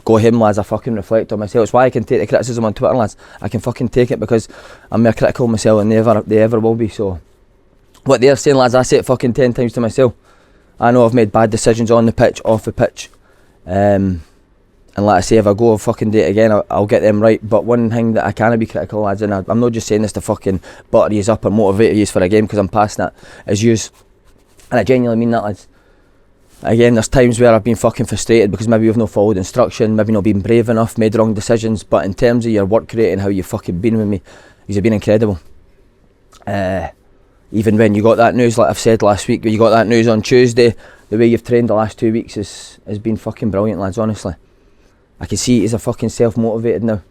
go home, lads, I fucking reflect on myself. It's why I can take the criticism on Twitter, lads. I can fucking take it because I'm more critical of myself than they ever will be. So what they're saying, lads, I say it fucking 10 times to myself. I know I've made bad decisions on the pitch, off the pitch. And like I say, if I go fucking do it again, I'll get them right. But one thing that I can't be critical, lads, and I'm not just saying this to fucking butter yous up or motivate yous for a game because I'm past that, is yous. And I genuinely mean that, lads. Again, there's times where I've been fucking frustrated because maybe we've not followed instruction, maybe not been brave enough, made wrong decisions, but in terms of your work rate and how you've fucking been with me, you've been incredible. Even when you got that news, like I've said last week, when you got that news on Tuesday, the way you've trained the last 2 weeks has been fucking brilliant, lads, honestly. I can see he's a fucking self-motivated now.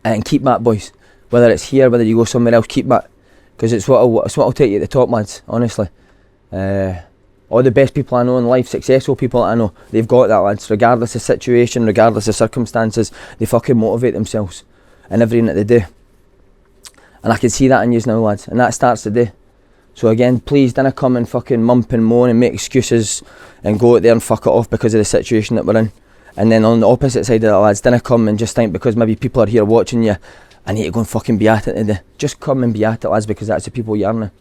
And keep that, boys. Whether it's here, whether you go somewhere else, keep that. Because it's what'll take you to the top, lads, honestly. All the best people I know in life, successful people I know, they've got that, lads. Regardless of situation, regardless of circumstances, they fucking motivate themselves in everything that they do. And I can see that in yous now, lads, and that starts today. So again, please don't come and fucking mump and moan and make excuses and go out there and fuck it off because of the situation that we're in. And then on the opposite side of that, lads, don't come and just think because maybe people are here watching you, I need to go and fucking be at it today. Just come and be at it, lads, because that's the people you are now.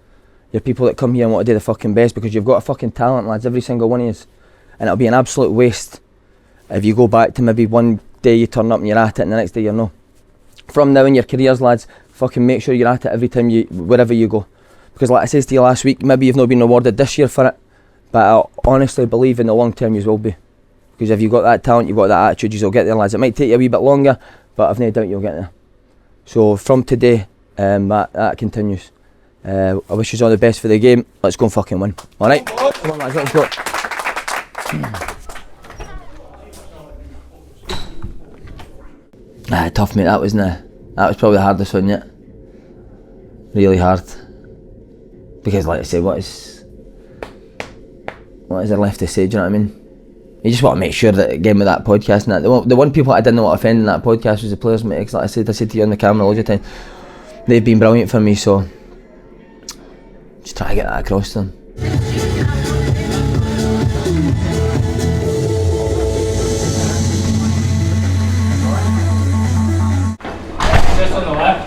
You're people that come here and want to do the fucking best because you've got a fucking talent, lads, every single one of you. And it'll be an absolute waste if you go back to maybe one day you turn up and you're at it and the next day you're not. From now in your careers, lads, fucking make sure you're at it every time wherever you go. Because like I said to you last week, maybe you've not been rewarded this year for it, but I honestly believe in the long term you will be. Because if you've got that talent, you've got that attitude, you'll get there, lads. It might take you a wee bit longer, but I've no doubt you'll get there. So from today, that continues. I wish you all the best for the game. Let's go and fucking win. Alright? Come on, lads, let's go. Tough, mate, that wasn't it? That was probably the hardest one yet. Really hard. Because like I said, what is there left to say, do you know what I mean? You just want to make sure that again with that podcast and that, the one people I didn't want to offend in that podcast was the players, mate, because like I said to you on the camera loads of time, they've been brilliant for me, so just try to get that across to them. Just on the left.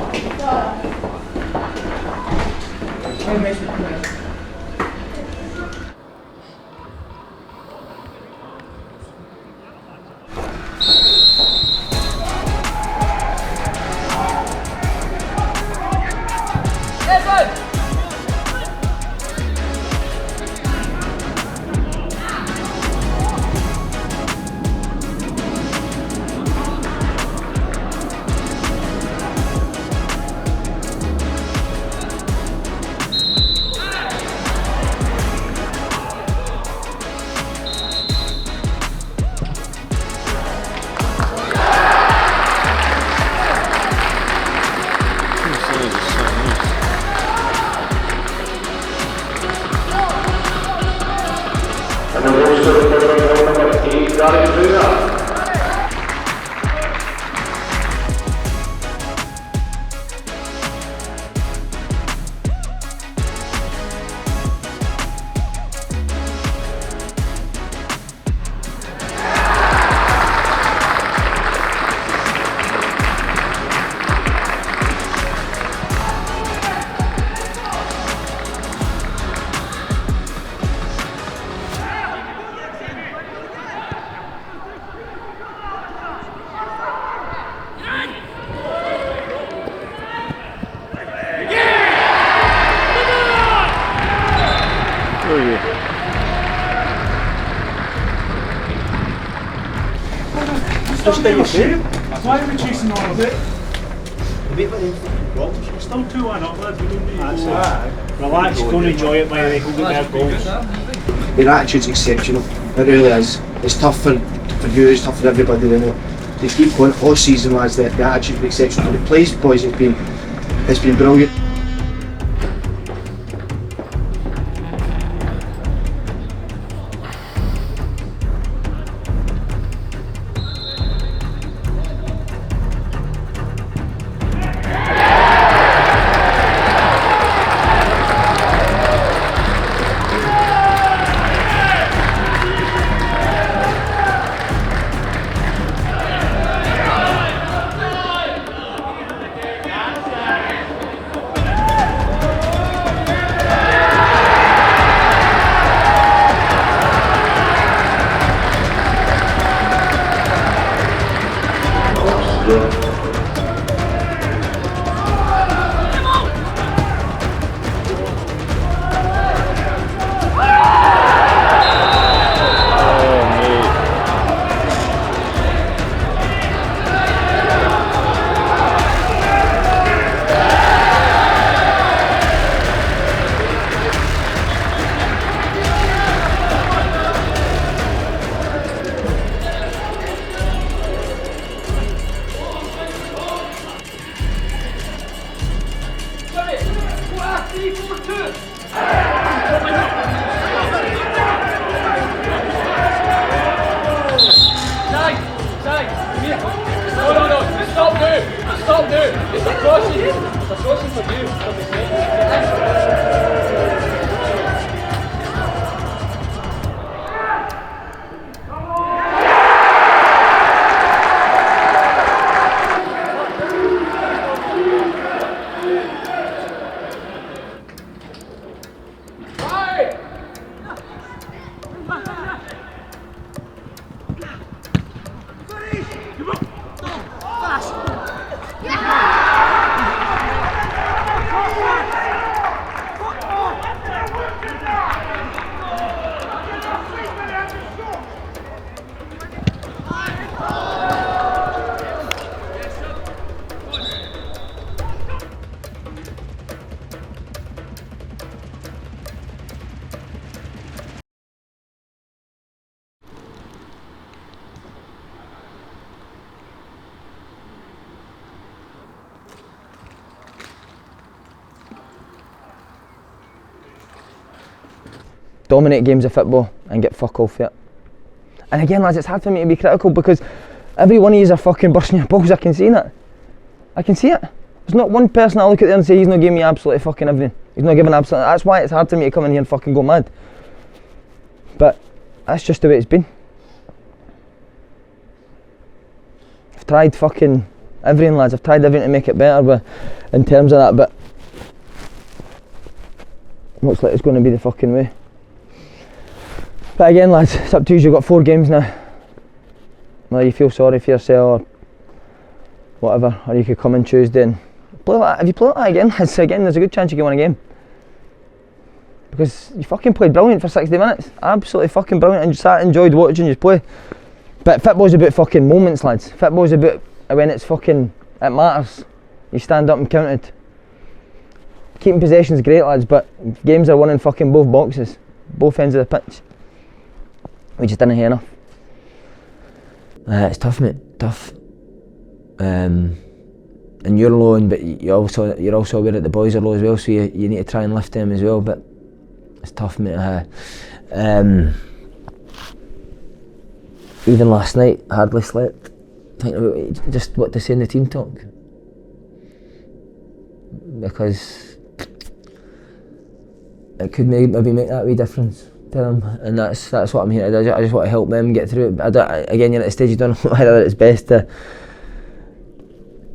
Why are we chasing all of it? We're still 2-1 up, lads. We don't need to go. Relax, go and enjoy it by the way. Go get goals. Your attitude's exceptional. It really is. It's tough for you, it's tough for everybody, you know. They keep going all season, lads. The attitude's exceptional. The place, boys, has been brilliant. Stop now! It's a crossing for you. dominate games of football and get fuck all for it. And again, lads, it's hard for me to be critical because every one of you are fucking bursting your balls. I can see it. I can see it. There's not one person I look at there and say he's not giving me absolutely fucking everything. He's not giving absolutely. That's why it's hard for me to come in here and fucking go mad. But that's just the way it's been. I've tried fucking everything, lads. I've tried everything to make it better in terms of that, but looks like it's going to be the fucking way. But again, lads, it's up to you. You've got 4 games now. Whether you feel sorry for yourself or whatever, or you could come in Tuesday and play like that. If you play like that again, lads, again, there's a good chance you can win a game. Because you fucking played brilliant for 60 minutes. Absolutely fucking brilliant, and you sat and enjoyed watching you play. But football's about fucking moments, lads. Football's about when it's fucking, it matters. You stand up and count it. Keeping possession's great, lads, but games are won in fucking both boxes, both ends of the pitch. We just didn't hear enough. It's tough, mate. Tough. And you're low, but you're also aware that the boys are low as well, so you need to try and lift them as well. But it's tough, mate. Even last night, I hardly slept, thinking about just what to say in the team talk, because it could maybe make that wee difference to them, and that's what I'm here to do. I just want to help them get through it. Again, you're at a stage you don't know whether it's best to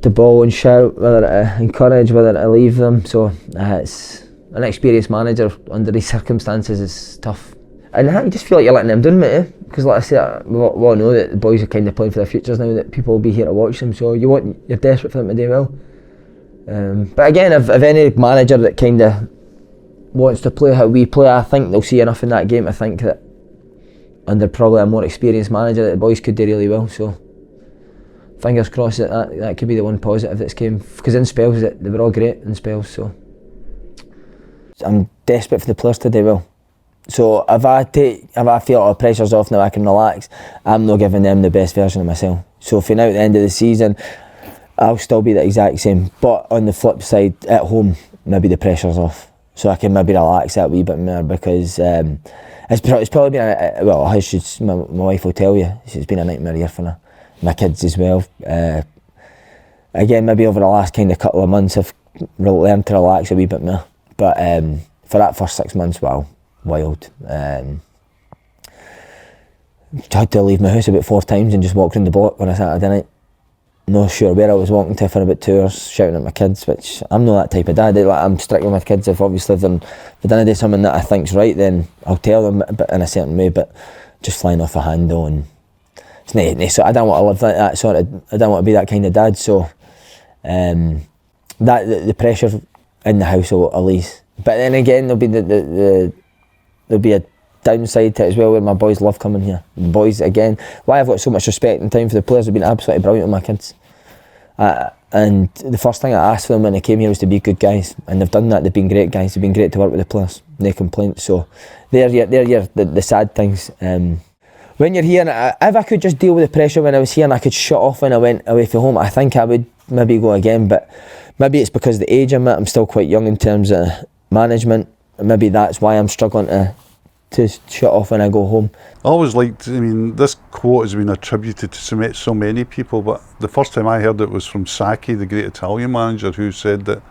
bawl and shout, whether to encourage, whether to leave them. So it's an experienced manager under these circumstances is tough. And you just feel like you're letting them down, mate, because like I say, we all know that the boys are kind of playing for their futures now, that people will be here to watch them, so you're desperate for them to do well. But again, if any manager that kind of wants to play how we play, I think they'll see enough in that game to think that under probably a more experienced manager that the boys could do really well. So fingers crossed that could be the one positive that's came, because in spells they were all great in spells. So I'm desperate for the players to do well. So if I feel all the pressure's off now, I can relax. I'm not giving them the best version of myself. So for now at the end of the season, I'll still be the exact same. But on the flip side, at home, maybe the pressure's off. So I can maybe relax that a wee bit more, because it's probably been my wife will tell you, it's been a nightmare year for her. My kids as well. Again, maybe over the last kind of couple of months I've learned to relax a wee bit more. But for that first 6 months, wow, wild. I had to leave my house about 4 times and just walk around the block on a Saturday night. Not sure where I was walking to for about 2 hours, shouting at my kids, which I'm not that type of dad. I'm strict with my kids. If obviously if they don't do something that I think's right, then I'll tell them in a certain way, but just flying off a handle, and it's not, so I don't want to live like that sort of, I don't want to be that kind of dad. So the pressure in the house will ease. But then again, there'll be a downside to it as well, where my boys love coming here. The boys, again, why I've got so much respect and time for the players, have been absolutely brilliant with my kids. And the first thing I asked for them when they came here was to be good guys, and they've done that. They've been great guys. They've been great to work with the players. No complaints. So they're the sad things. When you're here, if I could just deal with the pressure when I was here and I could shut off when I went away from home, I think I would maybe go again. But maybe it's because of the age I'm at. I'm still quite young in terms of management. Maybe that's why I'm struggling to shut off when I go home. I always liked, this quote has been attributed to so many people, but the first time I heard it was from Sacchi, the great Italian manager, who said that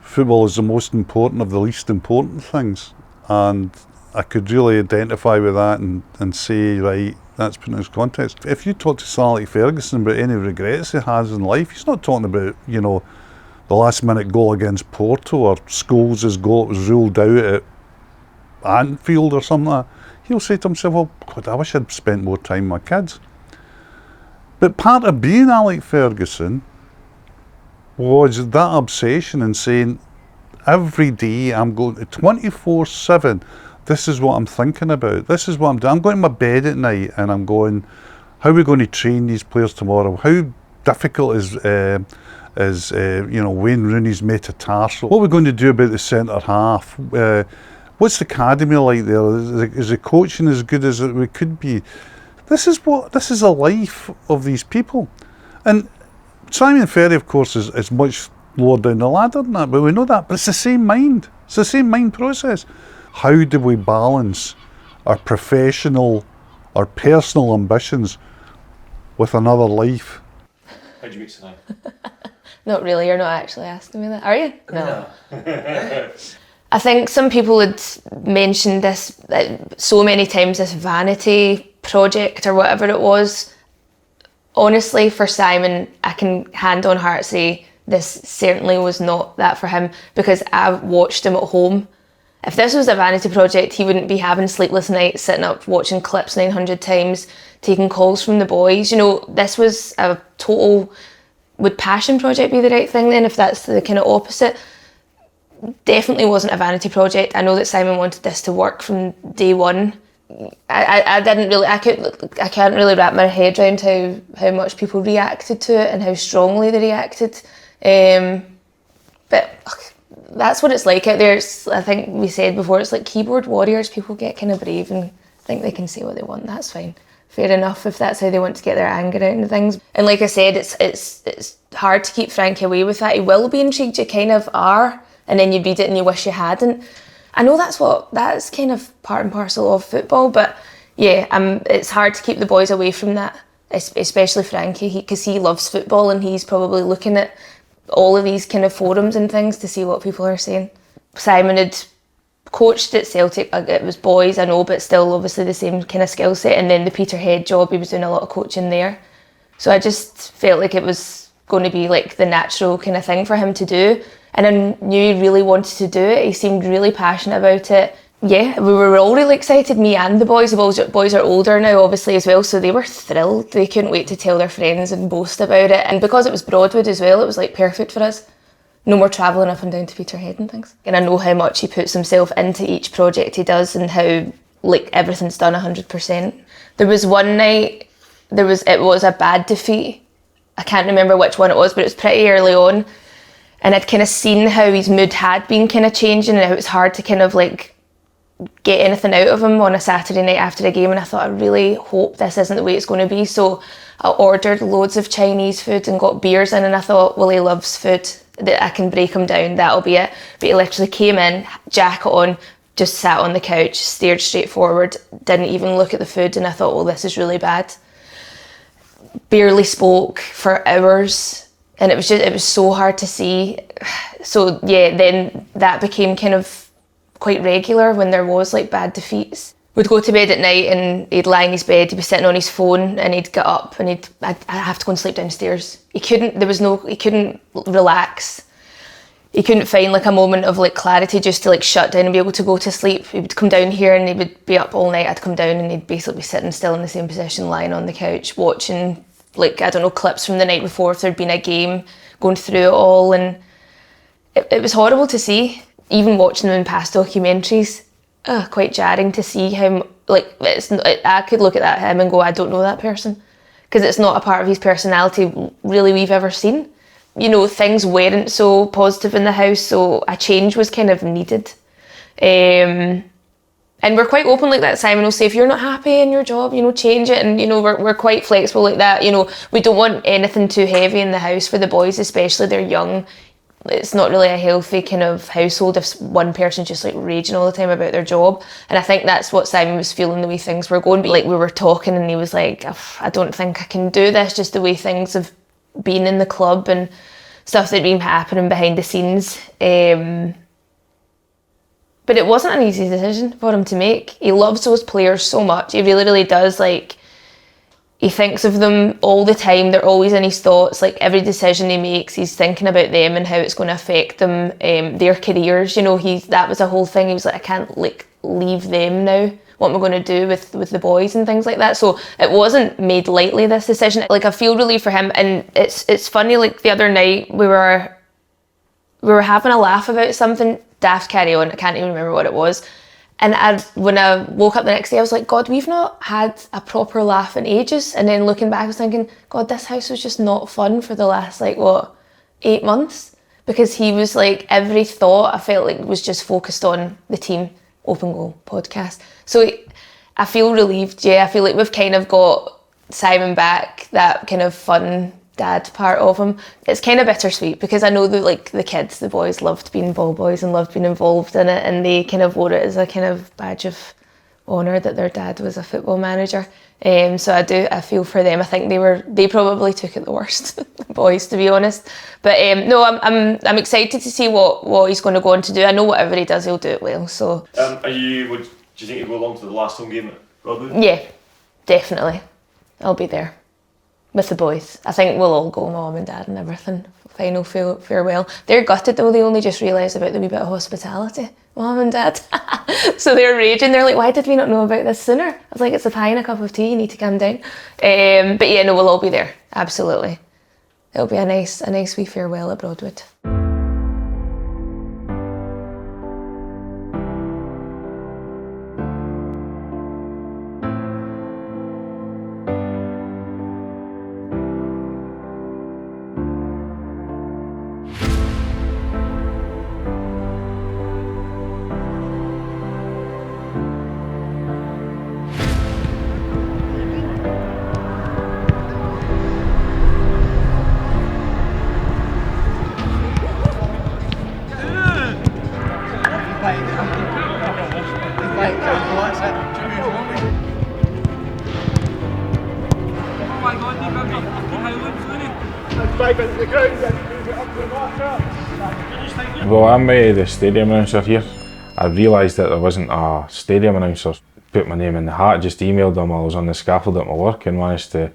football is the most important of the least important things. And I could really identify with that and say, right, that's put in his context. If you talk to Sir Alex Ferguson about any regrets he has in life, he's not talking about, the last minute goal against Porto, or Scholes' goal that was ruled out at Anfield or something like that. He'll say to himself, well, God, I wish I'd spent more time with my kids. But part of being Alex Ferguson was that obsession and saying, every day I'm going 24/7, this is what I'm thinking about, this is what I'm doing. I'm going to my bed at night and I'm going, how are we going to train these players tomorrow? How difficult is Wayne Rooney's metatarsal? What are we going to do about the centre half? What's the academy like there? Is the coaching as good as it could be? This is the life of these people. And Simon Ferry, of course, is much lower down the ladder than that, but we know that. But it's the same mind. It's the same mind process. how do we balance our professional, our personal ambitions with another life? How'd you meet Sinai? Not really, you're not actually asking me that, are you? No. I think some people had mentioned this so many times, this vanity project or whatever it was. Honestly, for Simon, I can hand on heart say this certainly was not that for him, because I watched him at home. If this was a vanity project, he wouldn't be having sleepless nights, sitting up watching clips 900 times, taking calls from the boys. You know, this was a total... Would passion project be the right thing then, if that's the kind of opposite? Definitely wasn't a vanity project. I know that Simon wanted this to work from day one. I can't really wrap my head around how much people reacted to it and how strongly they reacted. But that's what it's like out there. I think we said before, it's like keyboard warriors. People get kind of brave and think they can say what they want. That's fine. Fair enough if that's how they want to get their anger out and things. And like I said, it's hard to keep Frankie away with that. He will be intrigued, you kind of are, and then you read it and you wish you hadn't. I know that's kind of part and parcel of football, but yeah, it's hard to keep the boys away from that, especially Frankie, because he loves football and he's probably looking at all of these kind of forums and things to see what people are saying. Simon had coached at Celtic, it was boys, I know, but still obviously the same kind of skill set, and then the Peterhead job, he was doing a lot of coaching there. So I just felt like it was going to be like the natural kind of thing for him to do, and I knew he really wanted to do it. He seemed really passionate about it. Yeah, we were all really excited, me and the boys. The boys are older now obviously as well, so they were thrilled. They couldn't wait to tell their friends and boast about it, and because it was Broadwood as well, it was like perfect for us. No more travelling up and down to Peterhead and things. And I know how much he puts himself into each project he does and how like everything's done 100%. There was one night, it was a bad defeat. I can't remember which one it was, but it was pretty early on. And I'd kind of seen how his mood had been kind of changing and how it was hard to kind of like get anything out of him on a Saturday night after a game. And I thought, I really hope this isn't the way it's going to be. So I ordered loads of Chinese food and got beers in, and I thought, well, he loves food, that I can break him down, that'll be it. But he literally came in, jacket on, just sat on the couch, stared straight forward, didn't even look at the food, and I thought, well, this is really bad. Barely spoke for hours, and it was so hard to see. So yeah, then that became kind of quite regular when there was like bad defeats. We'd go to bed at night and he'd lie in his bed, he'd be sitting on his phone, and he'd get up and I'd have to go and sleep downstairs. He couldn't relax. He couldn't find like a moment of like clarity just to like shut down and be able to go to sleep. He would come down here and he would be up all night. I'd come down and he'd basically be sitting still in the same position, lying on the couch, watching like, I don't know, clips from the night before if there'd been a game, going through it all, and it was horrible to see. Even watching them in past documentaries, quite jarring to see him, like, I could look at him and go, I don't know that person, because it's not a part of his personality really we've ever seen. You know, things weren't so positive in the house, so a change was kind of needed. And we're quite open like that. Simon will say, if you're not happy in your job, you know, change it. And, you know, we're quite flexible like that. You know, we don't want anything too heavy in the house for the boys, especially they're young. It's not really a healthy kind of household if one person's just like raging all the time about their job. And I think that's what Simon was feeling, the way things were going. But like, we were talking and he was like, I don't think I can do this, just the way things have been in the club and stuff that had been happening behind the scenes. But it wasn't an easy decision for him to make. He loves those players so much. He really, really does. Like, he thinks of them all the time. They're always in his thoughts. Like, every decision he makes, he's thinking about them and how it's going to affect them, their careers. You know, that was a whole thing. He was like, I can't like leave them now. What am I going to do with the boys and things like that? So it wasn't made lightly, this decision. Like, I feel really for him. And it's funny, like the other night we were having a laugh about something. Daft carry on, I can't even remember what it was. And when I woke up the next day, I was like, God, we've not had a proper laugh in ages. And then looking back, I was thinking, God, this house was just not fun for the last, 8 months? Because he was like, every thought I felt like was just focused on the team, Open Goal podcast. So I feel relieved, yeah. I feel like we've kind of got Simon back, that kind of fun dad part of him. It's kind of bittersweet because I know that like the kids, the boys loved being ball boys and loved being involved in it, and they kind of wore it as a kind of badge of honour that their dad was a football manager. So I feel for them. I think they probably took it the worst, the boys, to be honest. But no, I'm excited to see what he's going to go on to do. I know whatever he does, he'll do it well. So. Do you think you'll go along to the last home game at Broadwood? Yeah, definitely. I'll be there with the boys. I think we'll all go, my mum and dad and everything. Final farewell. They're gutted though. They only just realised about the wee bit of hospitality, mum and dad. So they're raging. They're like, why did we not know about this sooner? I was like, it's a pie and a cup of tea. You need to calm down. But yeah, no, we'll all be there. Absolutely. It'll be a nice wee farewell at Broadwood. Well, I'm the stadium announcer here. I realised that there wasn't a stadium announcer. Put my name in the hat, just emailed them while I was on the scaffold at my work and managed to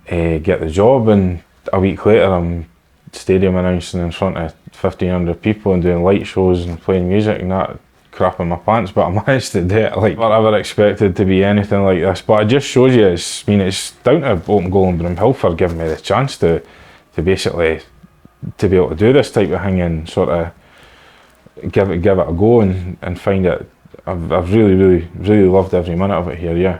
get the job, and a week later I'm stadium announcing in front of 1,500 people and doing light shows and playing music and that, crapping my pants, but I managed to do it. Like, I never expected to be anything like this, but it just shows you, it's down to Open Goal and Broomhill for giving me the chance to basically to be able to do this type of thing and sort of give it a go and find it. I've really loved every minute of it here. Yeah,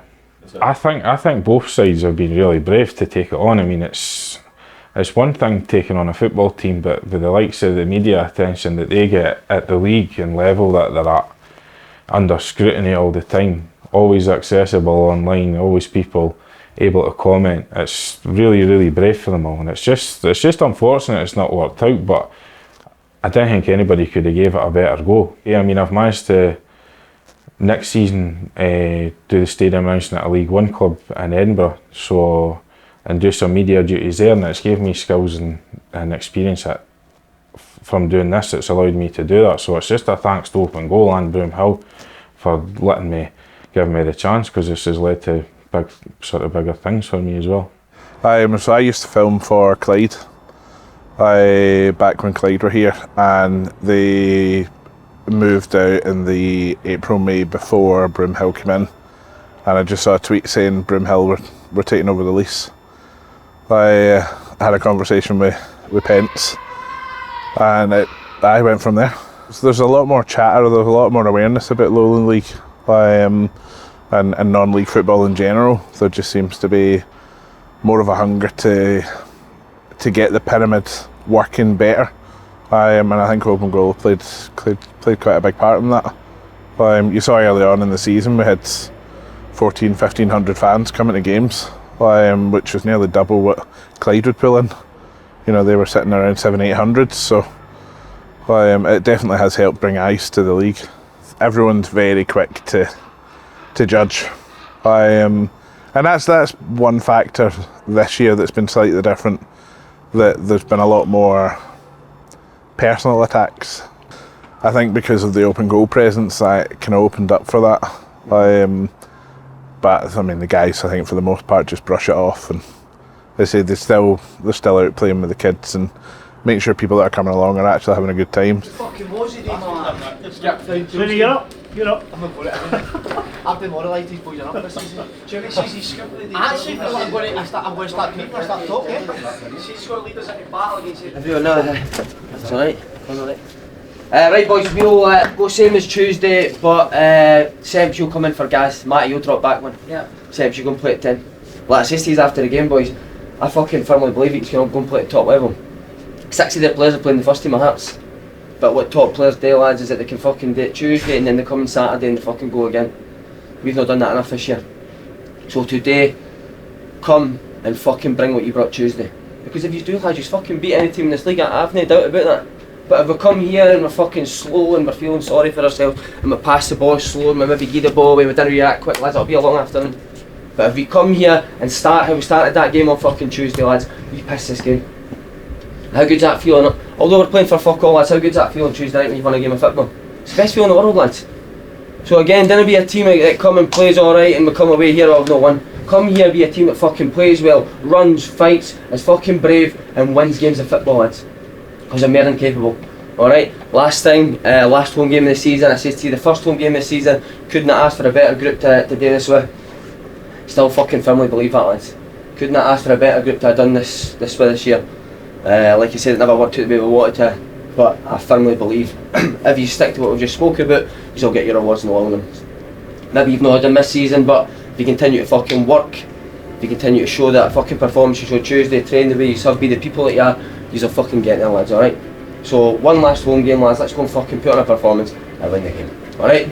I think both sides have been really brave to take it on. I mean, it's one thing taking on a football team, but with the likes of the media attention that they get at the league and level that they're at, under scrutiny all the time, always accessible online, always people able to comment. It's really brave for them all, and it's just unfortunate it's not worked out, but I don't think anybody could have gave it a better go. Yeah, I mean, I've managed to next season do the stadium announcing at a League One club in Edinburgh, and do some media duties there, and it's gave me skills and experience from doing this. It's allowed me to do that, so it's just a thanks to Open Goal and Broomhill for giving me the chance, because this has led to bigger things for me as well. So I used to film for Clyde back when Clyde were here, and they moved out in the April-May before Broomhill came in, and I just saw a tweet saying Broomhill were taking over the lease. I had a conversation with Pence, and I went from there. So there's a lot more chatter, there's a lot more awareness about Lowland League and non-league football in general. There just seems to be more of a hunger to get the pyramid working better, and I think Open Goal played quite a big part in that. You saw early on in the season we had 1,500 fans coming to games, which was nearly double what Clyde would pull in. You know, they were sitting around 700-800, so it definitely has helped bring eyes to the league. Everyone's very quick to judge, and that's one factor this year that's been slightly different. That there's been a lot more personal attacks. I think because of the Open Goal presence, that kind of opened up for that. But I mean, the guys, I think for the most part, just brush it off, and they say they're still out playing with the kids and making sure people that are coming along are actually having a good time. Fucking was it, man? Rooney, you're up. You're up. I'm not going to. I've demoralised these boys enough this season. Jimmy says he's scripted. I actually feel like I'm going to start keeping, start talking. He's going to lead us into battle against it. Everyone know that. That's alright. Right boys, we'll go same as Tuesday, but Sebs, you'll come in for gas. Matty, you'll drop back one. Yeah. Sebs, you're going to play at 10. Like I said to you after the game, boys, I fucking firmly believe you can go and play at top level. 60 of their players are playing the first team of Hearts. But what top players do, lads, is that they can fucking do it Tuesday and then they come on Saturday and they fucking go again. We've not done that enough this year. So today, come and fucking bring what you brought Tuesday. Because if you do, lads, you fucking beat any team in this league. I've no doubt about that. But if we come here and we're fucking slow and we're feeling sorry for ourselves and we pass the ball slow and we maybe give the ball away, we didn't react quick, lads, it'll be a long afternoon. But if we come here and start how we started that game on fucking Tuesday, lads, we pissed this game. How good's that feeling? Although we're playing for fuck all, lads, how good's that feeling Tuesday night when you've won a game of football? It's the best feeling in the world, lads. So again, don't be a team that come and plays alright and we come away here, I've no won. Come here, be a team that fucking plays well, runs, fights, is fucking brave and wins games of football, lads. Because I'm more than capable. Alright, last home game of the season, I says to you, the first home game of the season, couldn't have asked for a better group to do this with. Still fucking firmly believe that, lads. Couldn't have asked for a better group to have done this with this year. Like you said, it never worked out the way we wanted to, but I firmly believe if you stick to what we've just spoke about, you'll get your rewards in the long run. Maybe you've not done this season, but if you continue to fucking work, if you continue to show that fucking performance you showed Tuesday, train the way you have, be the people that you are, you'll fucking get there, lads, alright? So one last home game, lads, let's go and fucking put on a performance and win the game, alright?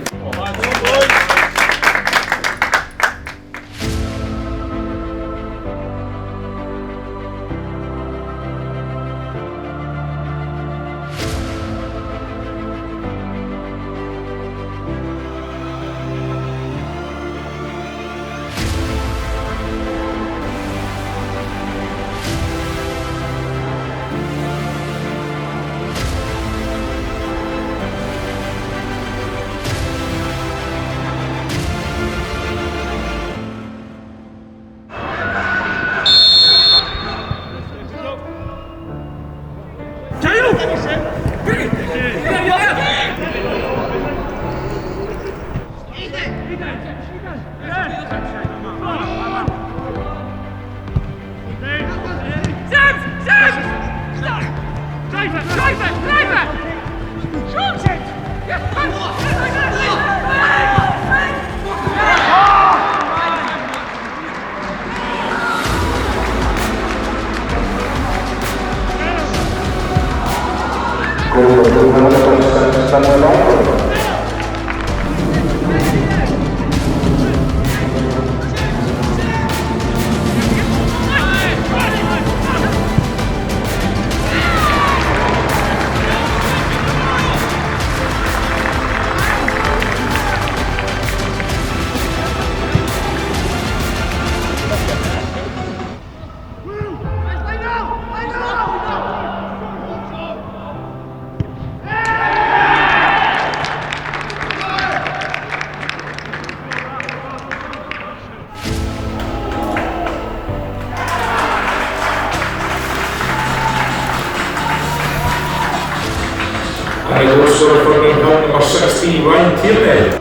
And also for Broomhill number 16, Ryan Tierney.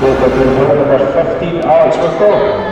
Goal for Broomhill number 15, Alex McCall.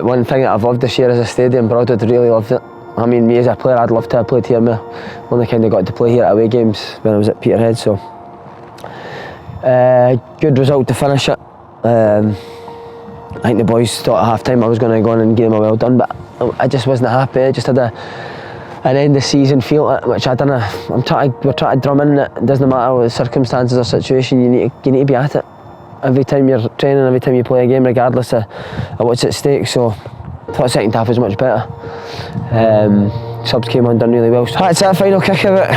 One thing that I've loved this year is the stadium. Broadwood really loved it. I mean, me as a player, I'd love to have played here more. Only kind of got to play here at away games when I was at Peterhead, so good result to finish it. I think the boys thought at half time I was going to go on and give them a well done, but I just wasn't happy. I just had an end of season feel to it, which I don't know. We're trying to drum in that it doesn't matter what the circumstances or situation, you need to be at it. every time you're training, every time you play a game, regardless of what's at stake. So I thought the second half was much better. Subs came on, done really well. So that's that final kick of it.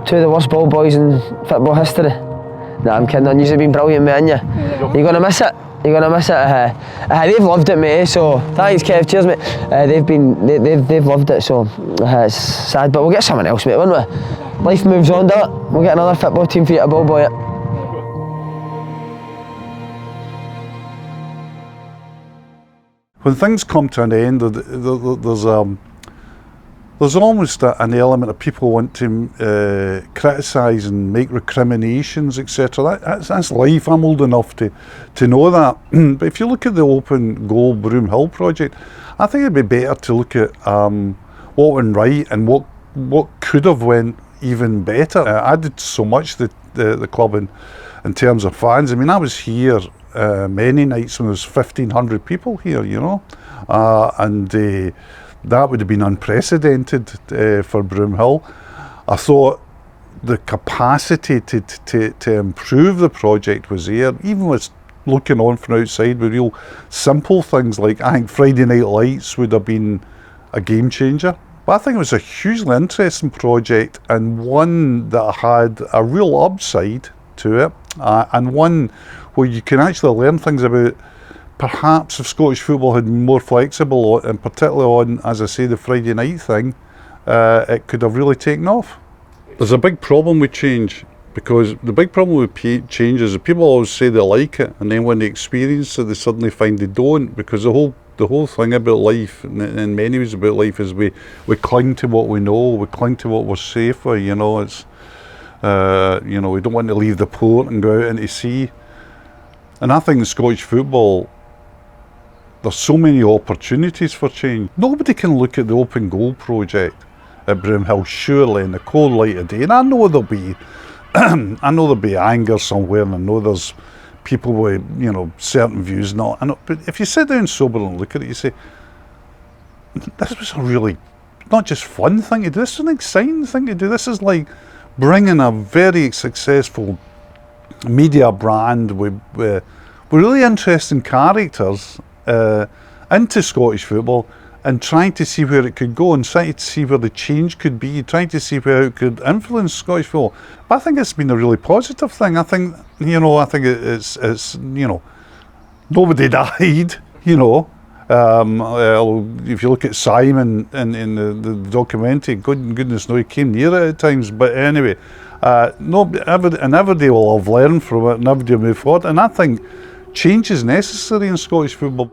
Two of the worst ball boys in football history. Nah, I'm kidding. You've been brilliant, mate, haven't you? You're gonna miss it. You're gonna miss it. They've loved it, mate. So thanks, Kev. Cheers, mate. They've loved it. So it's sad, but we'll get someone else, mate, won't we? Life moves on, doesn't it? We'll get another football team for you to ball boy it. When things come to an end, there's almost an element of people want to criticise and make recriminations, etc. That's life. I'm old enough to know that. But if you look at the open goal Broomhill project, I think it'd be better to look at what went right and what could have went even better. I did so much the club in terms of fans. I mean, I was here many nights when there was 1,500 people here, you know, and that would have been unprecedented for Broomhill. I thought the capacity to improve the project was there, even with looking on from outside with real simple things like, I think Friday Night Lights would have been a game changer. But I think it was a hugely interesting project, and one that had a real upside to it, and one where you can actually learn things about perhaps if Scottish football had been more flexible, and particularly on, as I say, the Friday night thing, it could have really taken off. There's a big problem with change, because the big problem with change is that people always say they like it, and then when they experience it, they suddenly find they don't, because the whole thing about life, in many ways about life, is we cling to what we know, we cling to what we're safe with, you know. It's you know, we don't want to leave the port and go out into sea. And I think in Scottish football, there's so many opportunities for change. Nobody can look at the open goal project at Broomhill surely in the cold light of day, and I know there'll be I know there'll be anger somewhere, and I know there's people with, you know, certain views. But if you sit down sober and look at it, you say, this was a really not just fun thing to do, this is an exciting thing to do. This is like bringing a very successful media brand with really interesting characters into Scottish football, and trying to see where it could go, and trying to see where the change could be, trying to see where it could influence Scottish football. But I think it's been a really positive thing. I think, you know, it's you know, nobody died, you know. If you look at Simon in the documentary, goodness no, he came near it at times. But anyway, everybody will have learned from it, and everybody will move forward. And I think change is necessary in Scottish football.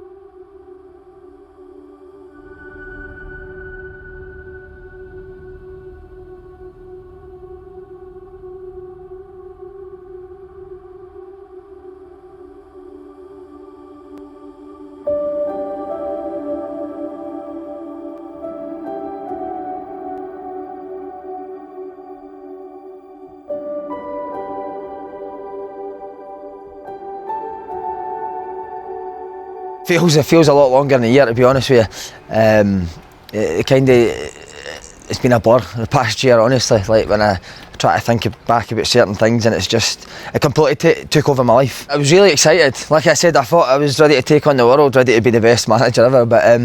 It feels a lot longer than a year, to be honest with you. It's been a blur the past year, honestly. Like when I try to think back about certain things, and it completely took over my life. I was really excited. Like I said, I thought I was ready to take on the world, ready to be the best manager ever. But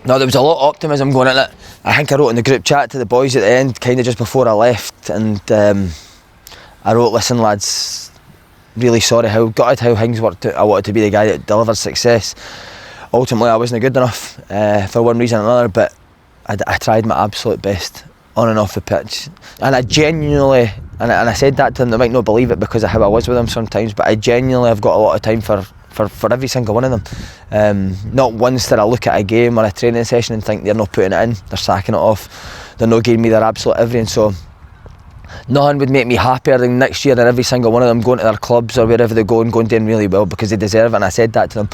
no, there was a lot of optimism going in it. I think I wrote in the group chat to the boys at the end, kind of just before I left, and I wrote, "Listen, lads, really sorry how gutted how things worked out. I wanted to be the guy that delivered success. Ultimately, I wasn't good enough for one reason or another, but I tried my absolute best on and off the pitch. And I genuinely, and I said that to them, they might not believe it because of how I was with them sometimes, but I genuinely have got a lot of time for every single one of them. Not once did I look at a game or a training session and think they're not putting it in, they're sacking it off, they're not giving me their absolute everything. So nothing would make me happier than next year than every single one of them going to their clubs or wherever they go and going doing really well, because they deserve it, and I said that to them.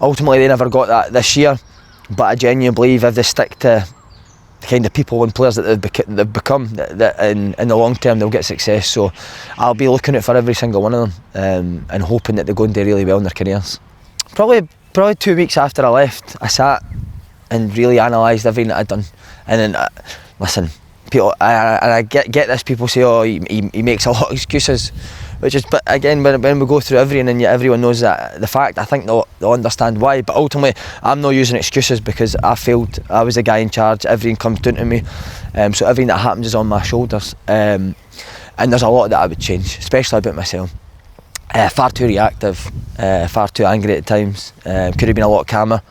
Ultimately, they never got that this year, but I genuinely believe if they stick to the kind of people and players that they've become, that in the long term they'll get success. So I'll be looking out for every single one of them and hoping that they go and do really well in their careers. Probably 2 weeks after I left, I sat and really analysed everything that I'd done, and then listen, people, I get this, people say, oh, he makes a lot of excuses which is, but again, when we go through everything and yet everyone knows that the fact, I think they'll understand why. But ultimately, I'm not using excuses because I failed. I was the guy in charge. Everything comes down to me, so everything that happens is on my shoulders. And there's a lot that I would change, especially about myself. Far too reactive, far too angry at times. Could have been a lot calmer.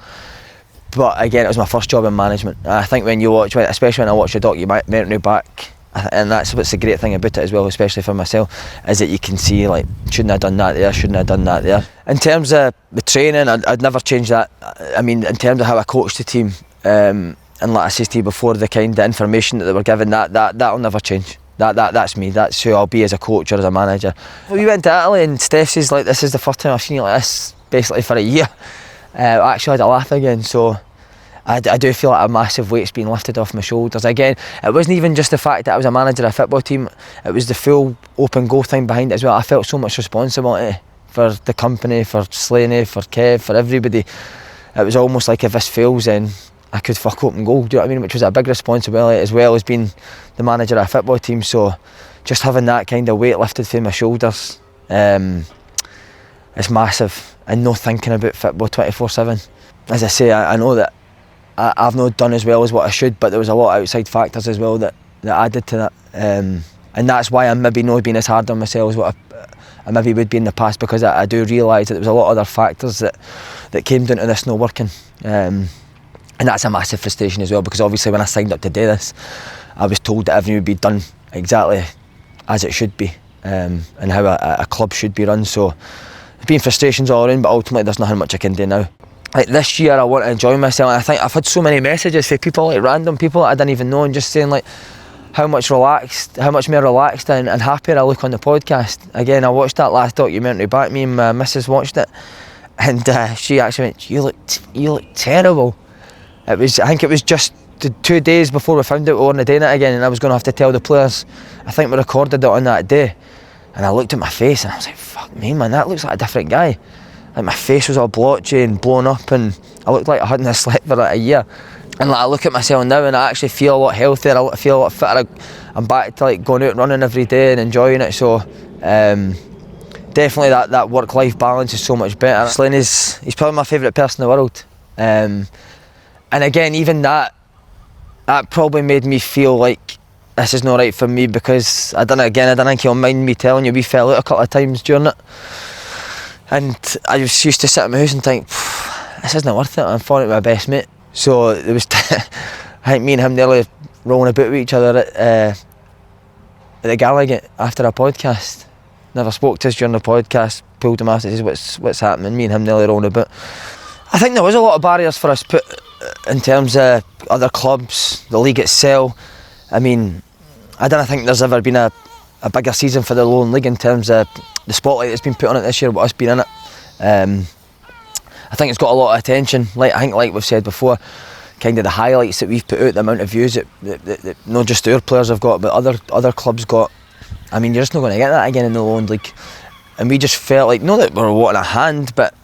But again, it was my first job in management. I think when you watch, especially when I watch the documentary back, and that's what's the great thing about it as well, especially for myself, is that you can see, like, shouldn't I have done that there, shouldn't I have done that there. In terms of the training, I'd never change that. I mean, in terms of how I coach the team, and like I said to you before, the kind of information that they were given, that'll never change. That's me, that's who I'll be as a coach or as a manager. We went to Italy and Steph says, like, this is the first time I've seen you like this, basically for a year. I actually had a laugh again, so I do feel like a massive weight's been lifted off my shoulders. Again, it wasn't even just the fact that I was a manager of a football team, it was the full open goal thing behind it as well. I felt so much responsibility for the company, for Slaney, for Kev, for everybody. It was almost like if this fails, then I could fuck open goal, do you know what I mean? Which was a big responsibility, as well as being the manager of a football team. So just having that kind of weight lifted from my shoulders, it's massive, and no thinking about football 24/7. As I say, I know that I've not done as well as what I should, but there was a lot of outside factors as well that added to that, and that's why I'm maybe not being as hard on myself as what I maybe would be in the past, because I do realise that there was a lot of other factors that came down to this not working, and that's a massive frustration as well, because obviously when I signed up to do this, I was told that everything would be done exactly as it should be, and how a club should be run. So there's been frustrations all around, but ultimately there's nothing much I can do now. Like this year, I want to enjoy myself, and I think I've had so many messages from people, like random people that I didn't even know, and just saying like how much more relaxed and happier I look on the podcast. Again, I watched that last documentary back. Me and my missus watched it, and she actually went, "You look terrible." I think it was just 2 days before we found out we weren't doing it again, and I was going to have to tell the players. I think we recorded it on that day, and I looked at my face and I was like, "Fuck me, man, that looks like a different guy." Like my face was all blotchy and blown up, and I looked like I hadn't slept for like a year. And like I look at myself now, and I actually feel a lot healthier. I feel a lot fitter. I'm back to like going out running every day and enjoying it. So definitely that work-life balance is so much better. Slaney's he's probably my favourite person in the world. And again, even that probably made me feel like this is not right for me, because I don't think he'll mind me telling you we fell out a couple of times during it. And I just used to sit in my house and think, this isn't worth it, I'm falling with my best mate. So there was, I think me and him nearly rolling about with each other at the Gallagher after a podcast. Never spoke to us during the podcast, pulled him after, says, what's happening? Me and him nearly rolling about. I think there was a lot of barriers for us put in terms of other clubs, the league itself. I mean, I don't think there's ever been a bigger season for the Lowland League in terms of the spotlight that's been put on it this year, with us being in it. I think it's got a lot of attention. Like we've said before, kind of the highlights that we've put out, the amount of views that not just our players have got, but other clubs got. I mean, you're just not going to get that again in the Lowland League. And we just felt like, not that we're wanting a hand, but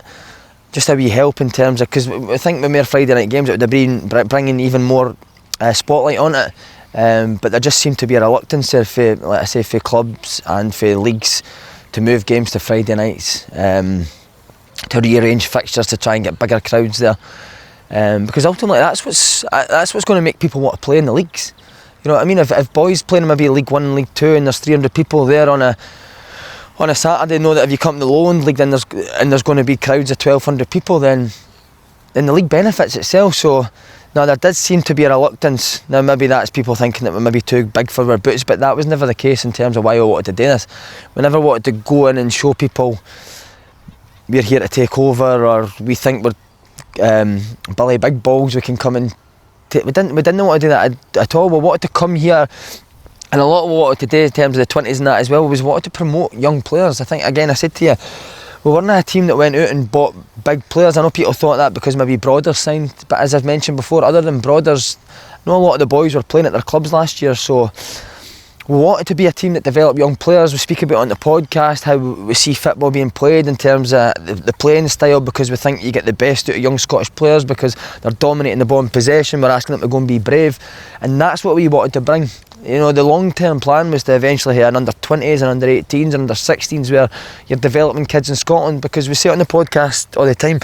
just a wee help in terms of, because I think with more Friday night games, it would have been bringing even more spotlight on it. But there just seemed to be a reluctance there for, like I say, for clubs and for leagues to move games to Friday nights, to rearrange fixtures to try and get bigger crowds there, because ultimately that's what's going to make people want to play in the leagues. You know what I mean? If boys playing maybe League 1, League 2, and there's 300 people there on a Saturday, know that if you come to the Lowland League, then there's going to be crowds of 1,200 people, then the league benefits itself. So now there did seem to be a reluctance. Now maybe that's people thinking that we're maybe too big for our boots, but that was never the case in terms of why we wanted to do this. We never wanted to go in and show people we're here to take over, or we think we're Billy Big Balls, we can come and we didn't want to do that at all. We wanted to come here, and a lot of what we wanted to do in terms of the 20s and that as well was wanted to promote young players. I think, again, I said to you, we weren't a team that went out and bought big players. I know people thought that because maybe Broders signed, but as I've mentioned before, other than Broders, I know a lot of the boys were playing at their clubs last year, so we wanted to be a team that developed young players. We speak about it on the podcast how we see football being played in terms of the playing style, because we think you get the best out of young Scottish players because they're dominating the ball in possession. We're asking them to go and be brave, and that's what we wanted to bring. You know, the long-term plan was to eventually have an under-20s and under-18s and under-16s where you're developing kids in Scotland, because we say it on the podcast all the time,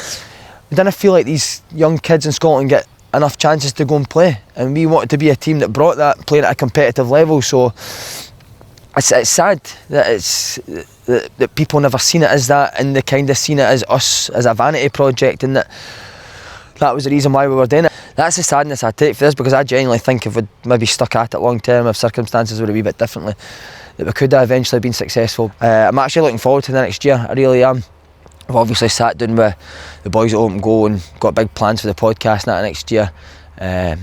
we didn't feel like these young kids in Scotland get enough chances to go and play, and we wanted to be a team that brought that, playing at a competitive level. So it's sad that that people never seen it as that, and they kind of seen it as us as a vanity project, and that was the reason why we were doing it. That's the sadness I take for this, because I genuinely think if we'd maybe stuck at it long term, if circumstances were a wee bit differently, that we could have eventually been successful. I'm actually looking forward to the next year, I really am. I've obviously sat down with the boys at Open Goal and got big plans for the podcast and that next year, and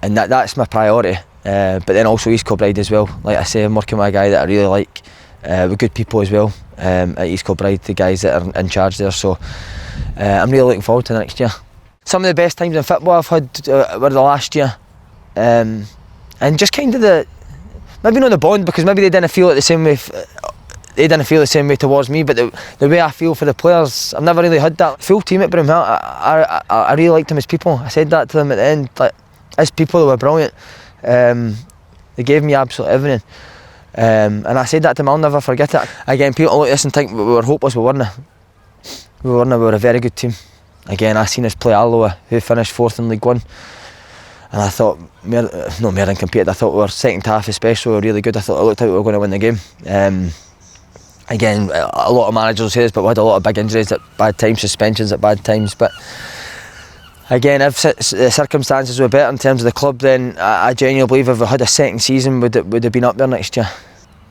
that's my priority. But then also East Kilbride as well. Like I say, I'm working with a guy that I really like, with good people as well at East Kilbride, the guys that are in charge there. So I'm really looking forward to the next year. Some of the best times in football I've had were the last year, and just kind of maybe not the bond, because maybe they didn't feel it the same way. They didn't feel the same way towards me, but the way I feel for the players, I've never really had that full team at Broomhill. I really liked them as people. I said that to them at the end. Like, as people, they were brilliant. They gave me absolutely everything, and I said that to them. I'll never forget it. Again, people look at this and think we were hopeless. We weren't. We were a very good team. Again, I seen us play Alloa, who finished 4th in League One, and I thought, not more than competed. I thought we were second half especially, we were really good. I thought it looked like we were going to win the game. Again, a lot of managers will say this, but we had a lot of big injuries at bad times, suspensions at bad times. But again, if the circumstances were better in terms of the club, then I genuinely believe if we had a second season, would have been up there next year.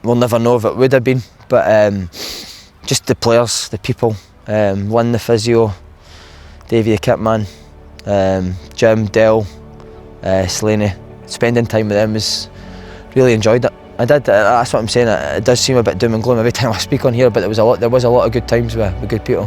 We'll never know if it would have been, but just the players, the people, Lynn the physio, Davey the kitman, Jim, Dell, Slaney, spending time with them really enjoyed it. I did. That's what I'm saying. It does seem a bit doom and gloom every time I speak on here, but there was a lot of good times with good people.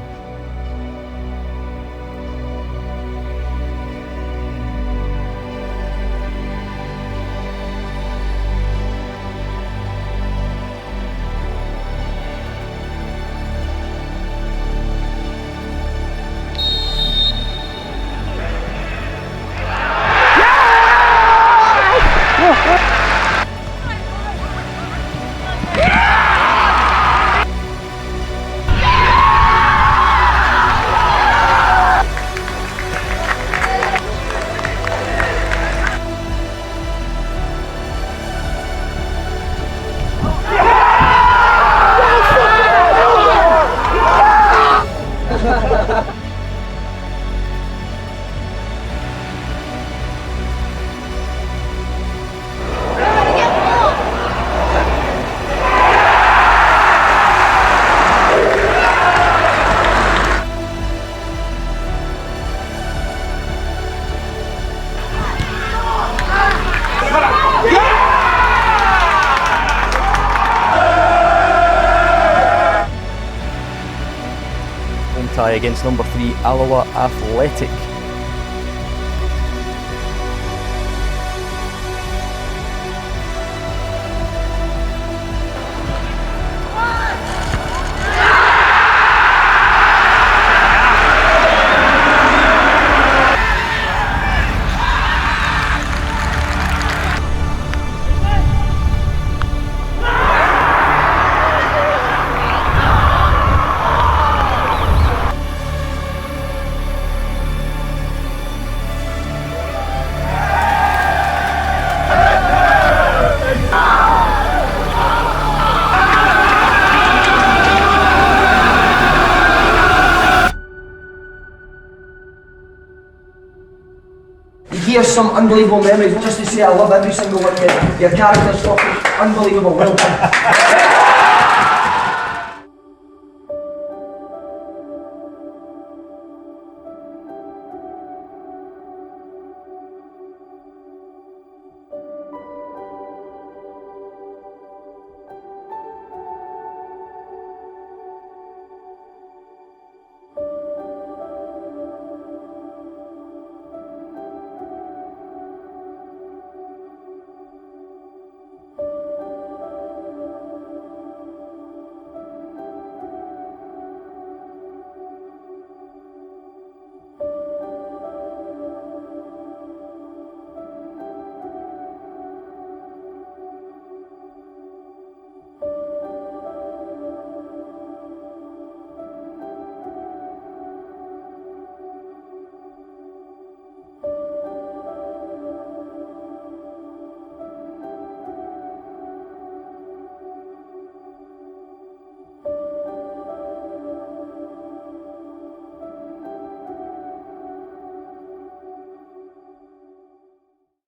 Tie against number 3 Alloa Athletic. Here's some unbelievable memories, just to say I love every single one of you. Your character's fucking unbelievable, well done.